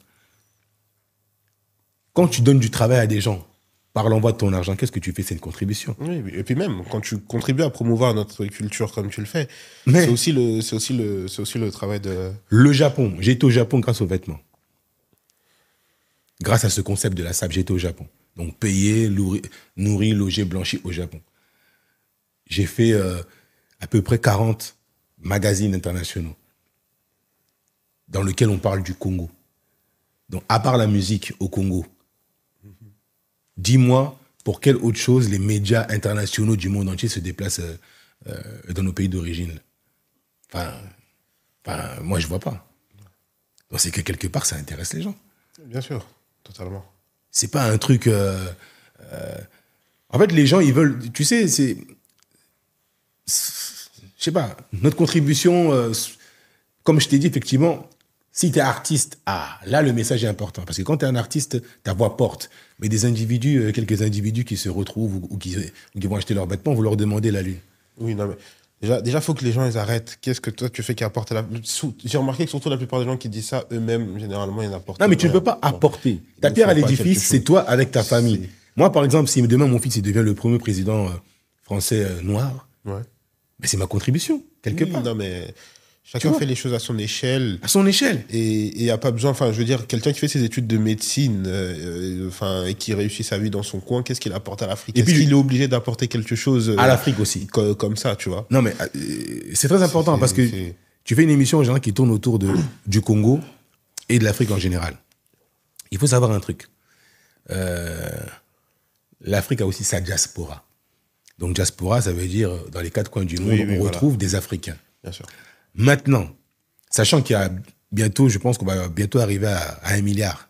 quand tu donnes du travail à des gens par l'envoi de ton argent, qu'est-ce que tu fais? C'est une contribution. Oui, et puis même, quand tu contribues à promouvoir notre culture comme tu le fais, c'est aussi le travail de... Le Japon, j'ai été au Japon grâce aux vêtements. Grâce à ce concept de la SAP, j'ai été au Japon. Donc, payer, nourrir, loger, blanchi au Japon. J'ai fait à peu près 40 magazines internationaux dans lesquels on parle du Congo. Donc, à part la musique au Congo, dis-moi pour quelle autre chose les médias internationaux du monde entier se déplacent dans nos pays d'origine. Enfin, moi, je ne vois pas. Donc, c'est que quelque part, ça intéresse les gens. Bien sûr, totalement. C'est pas un truc... En fait, les gens, ils veulent... Tu sais, c'est... Je sais pas, notre contribution... comme je t'ai dit, effectivement, si tu es artiste, là, le message est important. Parce que quand tu es un artiste, ta voix porte. Mais des individus, quelques individus qui se retrouvent ou qui vont acheter leurs vêtements, vous leur demandez la lune. Oui, non, mais... Déjà, faut que les gens ils arrêtent. Qu'est-ce que toi tu fais qui apporte la... J'ai remarqué que surtout la plupart des gens qui disent ça eux-mêmes, généralement, ils n'apportent rien. Non, mais tu ne peux pas apporter. Ta pierre à l'édifice, c'est toi avec ta famille. Moi, par exemple, si demain mon fils il devient le premier président français noir, mais c'est ma contribution, quelque part. Non, mais chacun fait les choses à son échelle. À son échelle. Et il n'y a pas besoin... Enfin, je veux dire, quelqu'un qui fait ses études de médecine et qui réussit sa vie dans son coin, qu'est-ce qu'il apporte à l'Afrique? Est-ce qu'il est obligé d'apporter quelque chose à l'Afrique aussi. Comme ça, tu vois? Non, mais c'est très important parce que tu fais une émission en général qui tourne autour du Congo et de l'Afrique en général. Il faut savoir un truc. L'Afrique a aussi sa diaspora. Donc, diaspora, ça veut dire dans les 4 coins du monde, on retrouve des Africains. Bien sûr. Maintenant, sachant qu'il y a bientôt, je pense qu'on va bientôt arriver à 1 milliard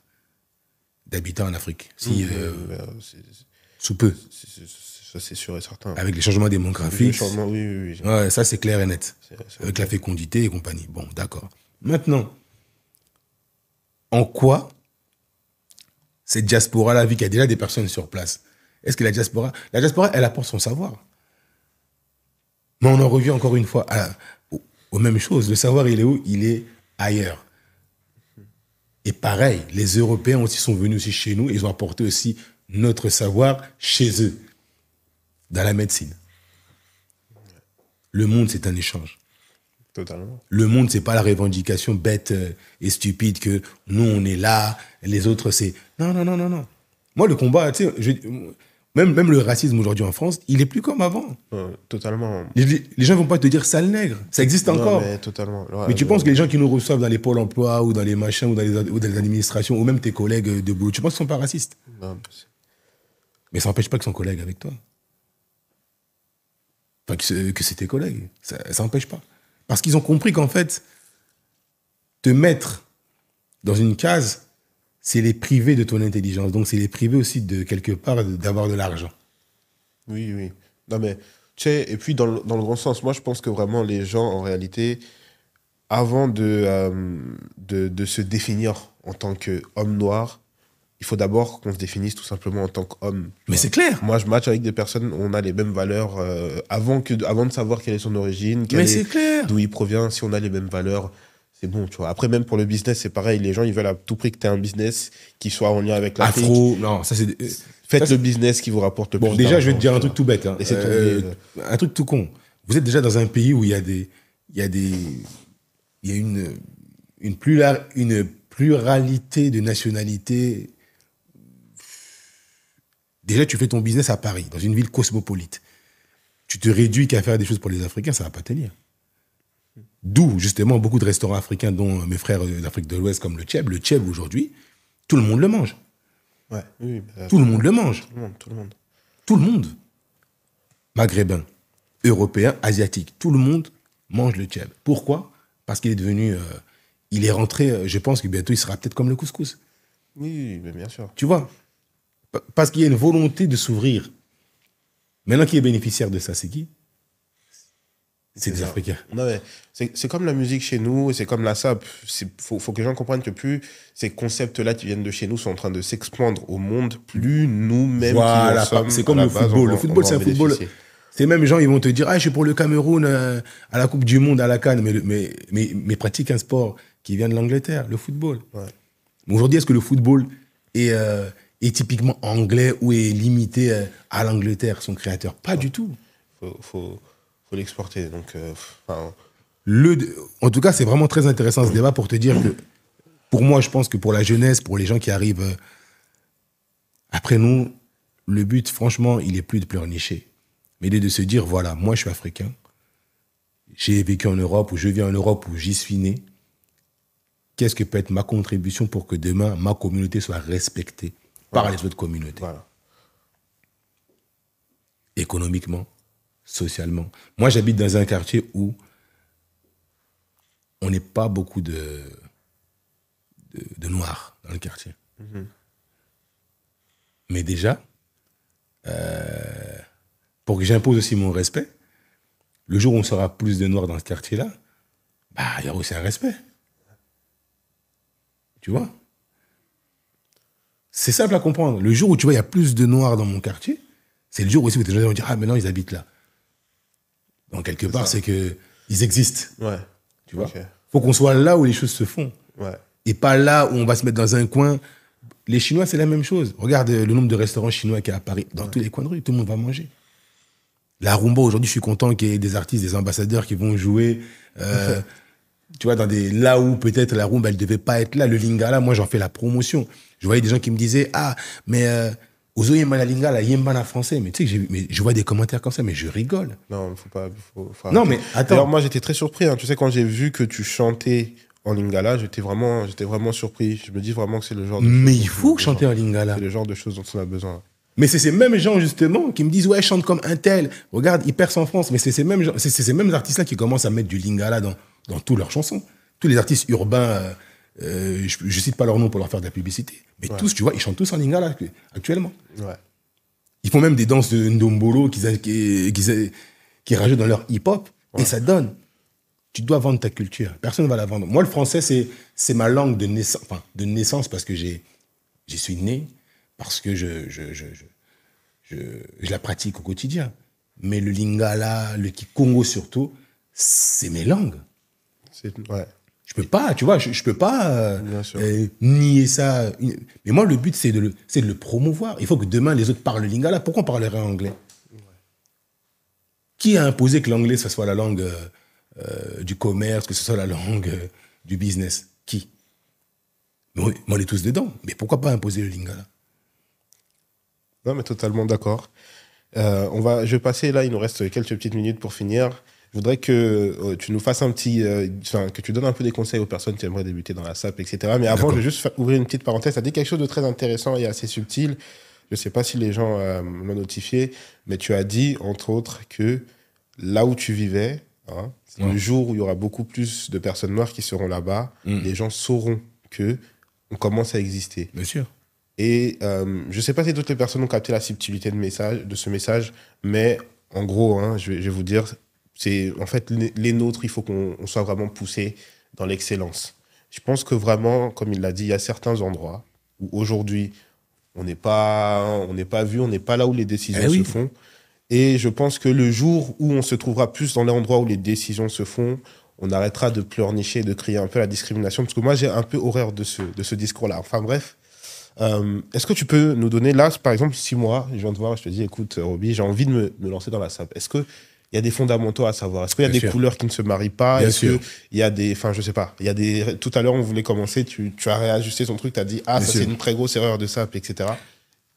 d'habitants en Afrique. Sous peu. Ça, c'est sûr et certain. Avec les changements démographiques. Oui. Ouais, ça, c'est clair et net. Avec la fécondité et compagnie. Bon, d'accord. Maintenant, en quoi cette diaspora-là, vu qu'il y a déjà des personnes sur place, est-ce que la diaspora, elle apporte son savoir? Mais on en revient encore une fois aux mêmes choses. Le savoir, il est où? Il est ailleurs. Et pareil, les Européens aussi sont venus aussi chez nous. Ils ont apporté aussi notre savoir chez eux, dans la médecine. Le monde, c'est un échange. Totalement. Le monde, c'est pas la revendication bête et stupide que nous, on est là, les autres, c'est... Non. Moi, le combat, tu sais, même le racisme aujourd'hui en France, il est plus comme avant. Totalement. Les gens vont pas te dire sale nègre. Ça existe encore. Mais totalement. Ouais, mais tu penses que les gens qui nous reçoivent dans les pôles emploi ou dans les machins ou dans les administrations ou même tes collègues de boulot, tu penses qu'ils sont pas racistes? Non. Mais ça n'empêche pas qu'ils sont collègues avec toi. Enfin, que c'est tes collègues. Ça n'empêche pas. Parce qu'ils ont compris qu'en fait, te mettre dans une case, c'est les priver de ton intelligence. Donc, c'est les priver aussi de quelque part d'avoir de l'argent. Oui. Non, mais, tu sais, et puis dans le grand sens, moi, je pense que vraiment, les gens, en réalité, avant de se définir en tant qu'homme noir, il faut d'abord qu'on se définisse tout simplement en tant qu'homme. Mais c'est clair. Moi, je match avec des personnes, on a les mêmes valeurs avant de savoir quelle est son origine, d'où il provient. Si on a les mêmes valeurs, c'est bon, tu vois. Après, même pour le business, c'est pareil. Les gens, ils veulent à tout prix que tu aies un business qui soit en lien avec l'Afrique. Non, ça c'est... Faites le business qui vous rapporte le plus d'argent. Bon, déjà, je vais te dire un truc tout bête. Hein. Un truc tout con. Vous êtes déjà dans un pays où il y a une pluralité de nationalités. Déjà, tu fais ton business à Paris, dans une ville cosmopolite. Tu te réduis qu'à faire des choses pour les Africains, ça ne va pas tenir. D'où, justement, beaucoup de restaurants africains, dont mes frères d'Afrique de l'Ouest, comme le Tchèb. Le Tchèb, aujourd'hui, tout le monde le mange. Ouais, oui, tout le monde le mange. Tout le monde. Maghrébin, européen, asiatique. Tout le monde mange le Tchèb. Pourquoi? Parce qu'il est devenu... il est rentré, je pense que bientôt, il sera peut-être comme le couscous. Oui, mais bien sûr. Tu vois? Parce qu'il y a une volonté de s'ouvrir. Maintenant, qui est bénéficiaire de ça, c'est qui? C'est des Africains. Non, mais c'est comme la musique chez nous, et c'est comme la SAP. Faut que les gens comprennent que plus ces concepts-là qui viennent de chez nous sont en train de s'expandre au monde, plus nous-mêmes voilà, c'est comme le football. Le football, c'est un football. Ces mêmes gens, ils vont te dire, je suis pour le Cameroun à la Coupe du Monde, à la CAN, mais pratique un sport qui vient de l'Angleterre, le football. Ouais. Aujourd'hui, est-ce que le football est typiquement anglais ou est limité à l'Angleterre, son créateur? Pas du tout. Faut l'exporter. Donc, en tout cas, c'est vraiment très intéressant ce débat pour te dire que, pour moi, je pense que pour la jeunesse, pour les gens qui arrivent après nous, le but, franchement, il n'est plus de pleurnicher. Mais il est de se dire, voilà, moi, je suis africain. J'ai vécu en Europe, ou je vis en Europe, où j'y suis né. Qu'est-ce que peut être ma contribution pour que demain, ma communauté soit respectée par les autres communautés? Voilà. Économiquement, socialement. Moi, j'habite dans un quartier où on n'est pas beaucoup de noirs dans le quartier. Mm-hmm. Mais déjà, pour que j'impose aussi mon respect, le jour où on sera plus de noirs dans ce quartier-là, il y aura aussi un respect. Tu vois? C'est simple à comprendre. Le jour où tu vois, il y a plus de noirs dans mon quartier, c'est le jour aussi où les gens vont dire, maintenant, ils habitent là. Donc, quelque part, c'est qu'ils existent. Ouais. Tu vois? Faut qu'on soit là où les choses se font. Ouais. Et pas là où on va se mettre dans un coin. Les Chinois, c'est la même chose. Regarde le nombre de restaurants chinois qu'il y a à Paris. Dans tous les coins de rue, tout le monde va manger. La rumba, aujourd'hui, je suis content qu'il y ait des artistes, des ambassadeurs qui vont jouer. Tu vois, là où peut-être la rumba, elle ne devait pas être là. Le lingala, moi, j'en fais la promotion. Je voyais des gens qui me disaient, mais... Ozo yemba la lingala, yemba la français. Mais tu sais, je vois des commentaires comme ça, mais je rigole. Non, faut pas. Non, mais attends. Alors, moi, j'étais très surpris. Tu sais, quand j'ai vu que tu chantais en lingala, j'étais vraiment surpris. Je me dis vraiment que c'est le genre de choses. Mais il faut chanter en lingala. C'est le genre de choses dont on a besoin. Mais c'est ces mêmes gens, justement, qui me disent, ouais, chante comme un tel. Regarde, ils percent en France. Mais c'est ces mêmes gens, c'est ces mêmes artistes-là qui commencent à mettre du lingala dans toutes leurs chansons. Tous les artistes urbains. Je cite pas leur nom pour leur faire de la publicité, mais tous, tu vois, ils chantent tous en lingala actuellement. Ouais. Ils font même des danses de ndombolo qui rajoutent dans leur hip-hop, et ça donne. Tu dois vendre ta culture. Personne ne va la vendre. Moi, le français, c'est ma langue de naissance parce que j'y suis né, parce que je la pratique au quotidien. Mais le lingala, le kikongo surtout, c'est mes langues. Ouais. Je peux pas, tu vois, je peux pas nier ça. Mais moi, le but, c'est de le promouvoir. Il faut que demain, les autres parlent le lingala. Pourquoi on parlerait anglais? Qui a imposé que l'anglais, ce soit la langue du commerce, que ce soit la langue du business? Qui? Mais on est tous dedans. Mais pourquoi pas imposer le lingala? Non, mais totalement d'accord. Je vais passer là, il nous reste quelques petites minutes pour finir. Je voudrais que tu nous fasses un petit... que tu donnes un peu des conseils aux personnes qui aimeraient débuter dans la SAP, etc. Mais avant, je vais juste ouvrir une petite parenthèse. Tu as dit quelque chose de très intéressant et assez subtil. Je ne sais pas si les gens l'ont notifié, mais tu as dit, entre autres, que là où tu vivais, le jour où il y aura beaucoup plus de personnes noires qui seront là-bas, les gens sauront qu'on commence à exister. Bien sûr. Et je ne sais pas si toutes les personnes ont capté la subtilité de ce message, mais en gros, je vais vous dire... C'est en fait les nôtres, il faut qu'on soit vraiment poussé dans l'excellence. Je pense que vraiment, comme il l'a dit, il y a certains endroits où aujourd'hui On n'est pas vu, on n'est pas là où les décisions se font. Et je pense que le jour où on se trouvera plus dans les endroits où les décisions se font, on arrêtera de pleurnicher, de crier un peu la discrimination. Parce que moi, j'ai un peu horreur de ce discours-là. Enfin bref, est-ce que tu peux nous donner, là, par exemple, 6 mois, je viens de voir, je te dis, écoute, Roby, j'ai envie de me lancer dans la SAP. Est-ce qu'il y a des fondamentaux à savoir? Est-ce qu'il y a des couleurs qui ne se marient pas? Est-ce qu'il y a des... Enfin, je sais pas. Il y a des... Tout à l'heure, on voulait commencer, tu as réajusté ton truc, tu as dit, ça, c'est une très grosse erreur de SAP, etc.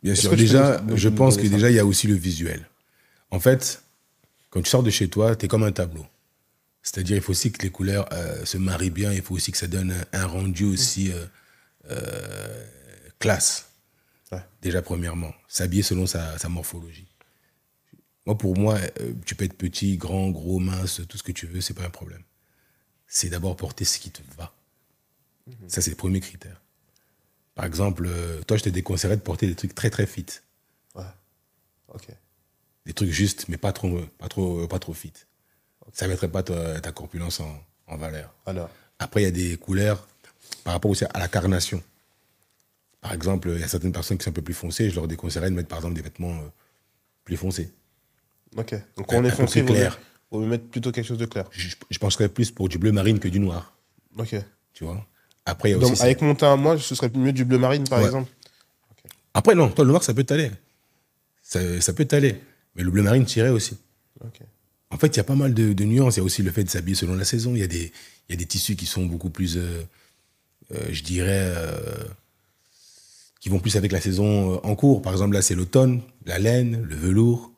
Bien sûr. Déjà, je pense que déjà, il y a aussi le visuel. En fait, quand tu sors de chez toi, tu es comme un tableau. C'est-à-dire, il faut aussi que les couleurs se marient bien, il faut aussi que ça donne un rendu aussi classe. Ouais. Déjà, premièrement, s'habiller selon sa morphologie. Moi, pour moi, tu peux être petit, grand, gros, mince, tout ce que tu veux, c'est pas un problème. C'est d'abord porter ce qui te va. Ça, c'est le premier critère. Par exemple, toi, je te déconseillerais de porter des trucs très, très fit. Ouais. Ok. Des trucs justes, mais pas trop fit. Okay. Ça ne mettrait pas ta corpulence en valeur. Alors. Après, il y a des couleurs par rapport aussi à la carnation. Par exemple, il y a certaines personnes qui sont un peu plus foncées, je leur déconseillerais de mettre, par exemple, des vêtements plus foncés. Ok. Donc, quand on est foncé, il vaut mettre plutôt quelque chose de clair. Je penserais plus pour du bleu marine que du noir. Ok. Tu vois. Après, il y a donc, aussi avec mon teint, moi, ce serait mieux du bleu marine, par exemple. Okay. Après, non, toi, le noir, ça peut t'aller. Ça peut t'aller. Mais le bleu marine tirait aussi. Okay. En fait, il y a pas mal de nuances. Il y a aussi le fait de s'habiller selon la saison. Il y a des tissus qui sont beaucoup plus, je dirais, qui vont plus avec la saison en cours. Par exemple, là, c'est l'automne, la laine, le velours,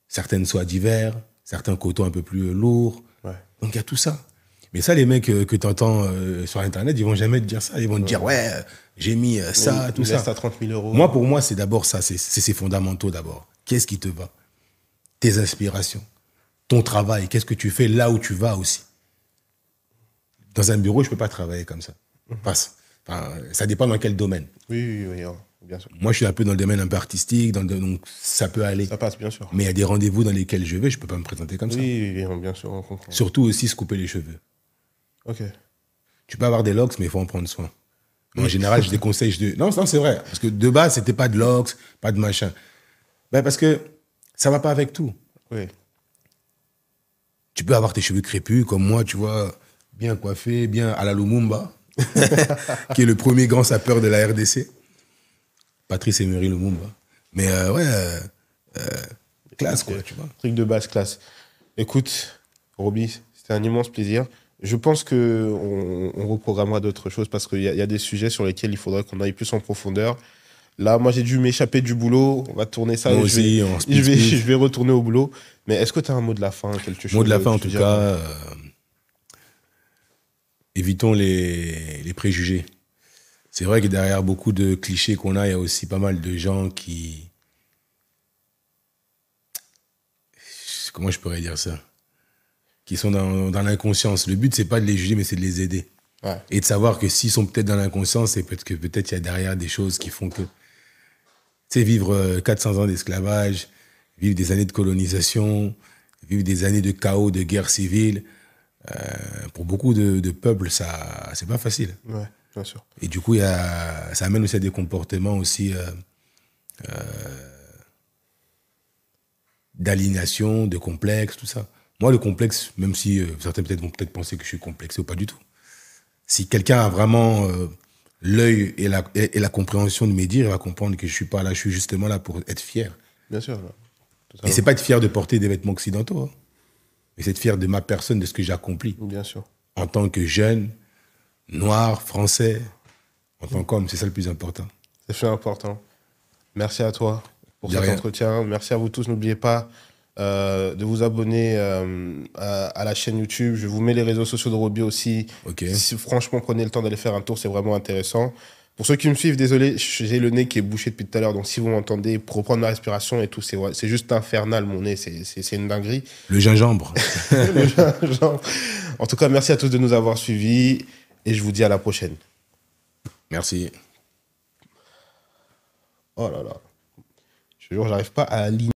certaines soies d'hiver, certains cotons un peu plus lourds. Ouais. Donc, il y a tout ça. Mais ça, les mecs que tu entends sur Internet, ils vont jamais te dire ça. Ils vont te dire, ouais, j'ai mis ça, tout ça. À 30 000 euros. Moi, pour moi, c'est d'abord ça. C'est ces fondamentaux d'abord. Qu'est-ce qui te va? Tes inspirations, ton travail, qu'est-ce que tu fais là où tu vas aussi. Dans un bureau, je ne peux pas travailler comme ça. Enfin, ça dépend dans quel domaine. Oui, bien sûr. Moi, je suis un peu dans le domaine un peu artistique, donc ça peut aller. Ça passe, bien sûr. Mais il y a des rendez-vous dans lesquels je vais, je ne peux pas me présenter comme ça. Oui, bien sûr, on comprend. Surtout aussi se couper les cheveux. Ok. Tu peux avoir des locks, mais il faut en prendre soin. En général, je déconseille. Non, c'est vrai. Parce que de base, c'était pas de locks, pas de machin. Ben, parce que ça va pas avec tout. Oui. Tu peux avoir tes cheveux crépus, comme moi, tu vois, bien coiffé, bien à la Lumumba, qui est le premier grand sapeur de la RDC. Patrice Emery Lumumba. Mais classe, quoi, tu vois. Truc de basse classe. Écoute, Roby, c'était un immense plaisir. Je pense qu'on reprogrammera d'autres choses parce qu'il y a des sujets sur lesquels il faudrait qu'on aille plus en profondeur. Là, moi, j'ai dû m'échapper du boulot. On va tourner ça. Moi aussi, je vais retourner au boulot. Mais est-ce que tu as un mot de la fin, quelque chose? Mot de la fin, en tout cas, évitons les préjugés. C'est vrai que derrière beaucoup de clichés qu'on a, il y a aussi pas mal de gens qui... Comment je pourrais dire ça? Qui sont dans l'inconscience. Le but, c'est pas de les juger, mais c'est de les aider. Ouais. Et de savoir que s'ils sont peut-être dans l'inconscience, c'est peut-être il y a derrière des choses qui font que... Tu sais, vivre 400 ans d'esclavage, vivre des années de colonisation, vivre des années de chaos, de guerre civile, pour beaucoup de peuples, ça, c'est pas facile. Ouais, bien sûr. Et du coup, ça amène aussi à des comportements aussi d'aliénation, de complexe, tout ça. Moi, le complexe, même si certains vont peut-être penser que je suis complexé ou pas du tout. Si quelqu'un a vraiment l'œil et la compréhension de mes dires, il va comprendre que je suis pas là, je suis justement là pour être fier. Bien sûr. Et c'est pas être fier de porter des vêtements occidentaux, hein, mais c'est être fier de ma personne, de ce que j'ai accompli. Bien sûr. En tant que jeune, noir, français, en tant qu'homme, c'est ça le plus important. C'est très important. Merci à toi pour cet entretien. Merci à vous tous. N'oubliez pas de vous abonner à la chaîne YouTube. Je vous mets les réseaux sociaux de Roby aussi. Okay. Si, franchement, prenez le temps d'aller faire un tour, c'est vraiment intéressant. Pour ceux qui me suivent, désolé, j'ai le nez qui est bouché depuis tout à l'heure, donc si vous m'entendez, pour reprendre ma respiration et tout, c'est juste infernal, mon nez, c'est une dinguerie. Le gingembre. Le gingembre. En tout cas, merci à tous de nous avoir suivis et je vous dis à la prochaine. Merci. Oh là là. Je te jure, j'arrive pas à aligner.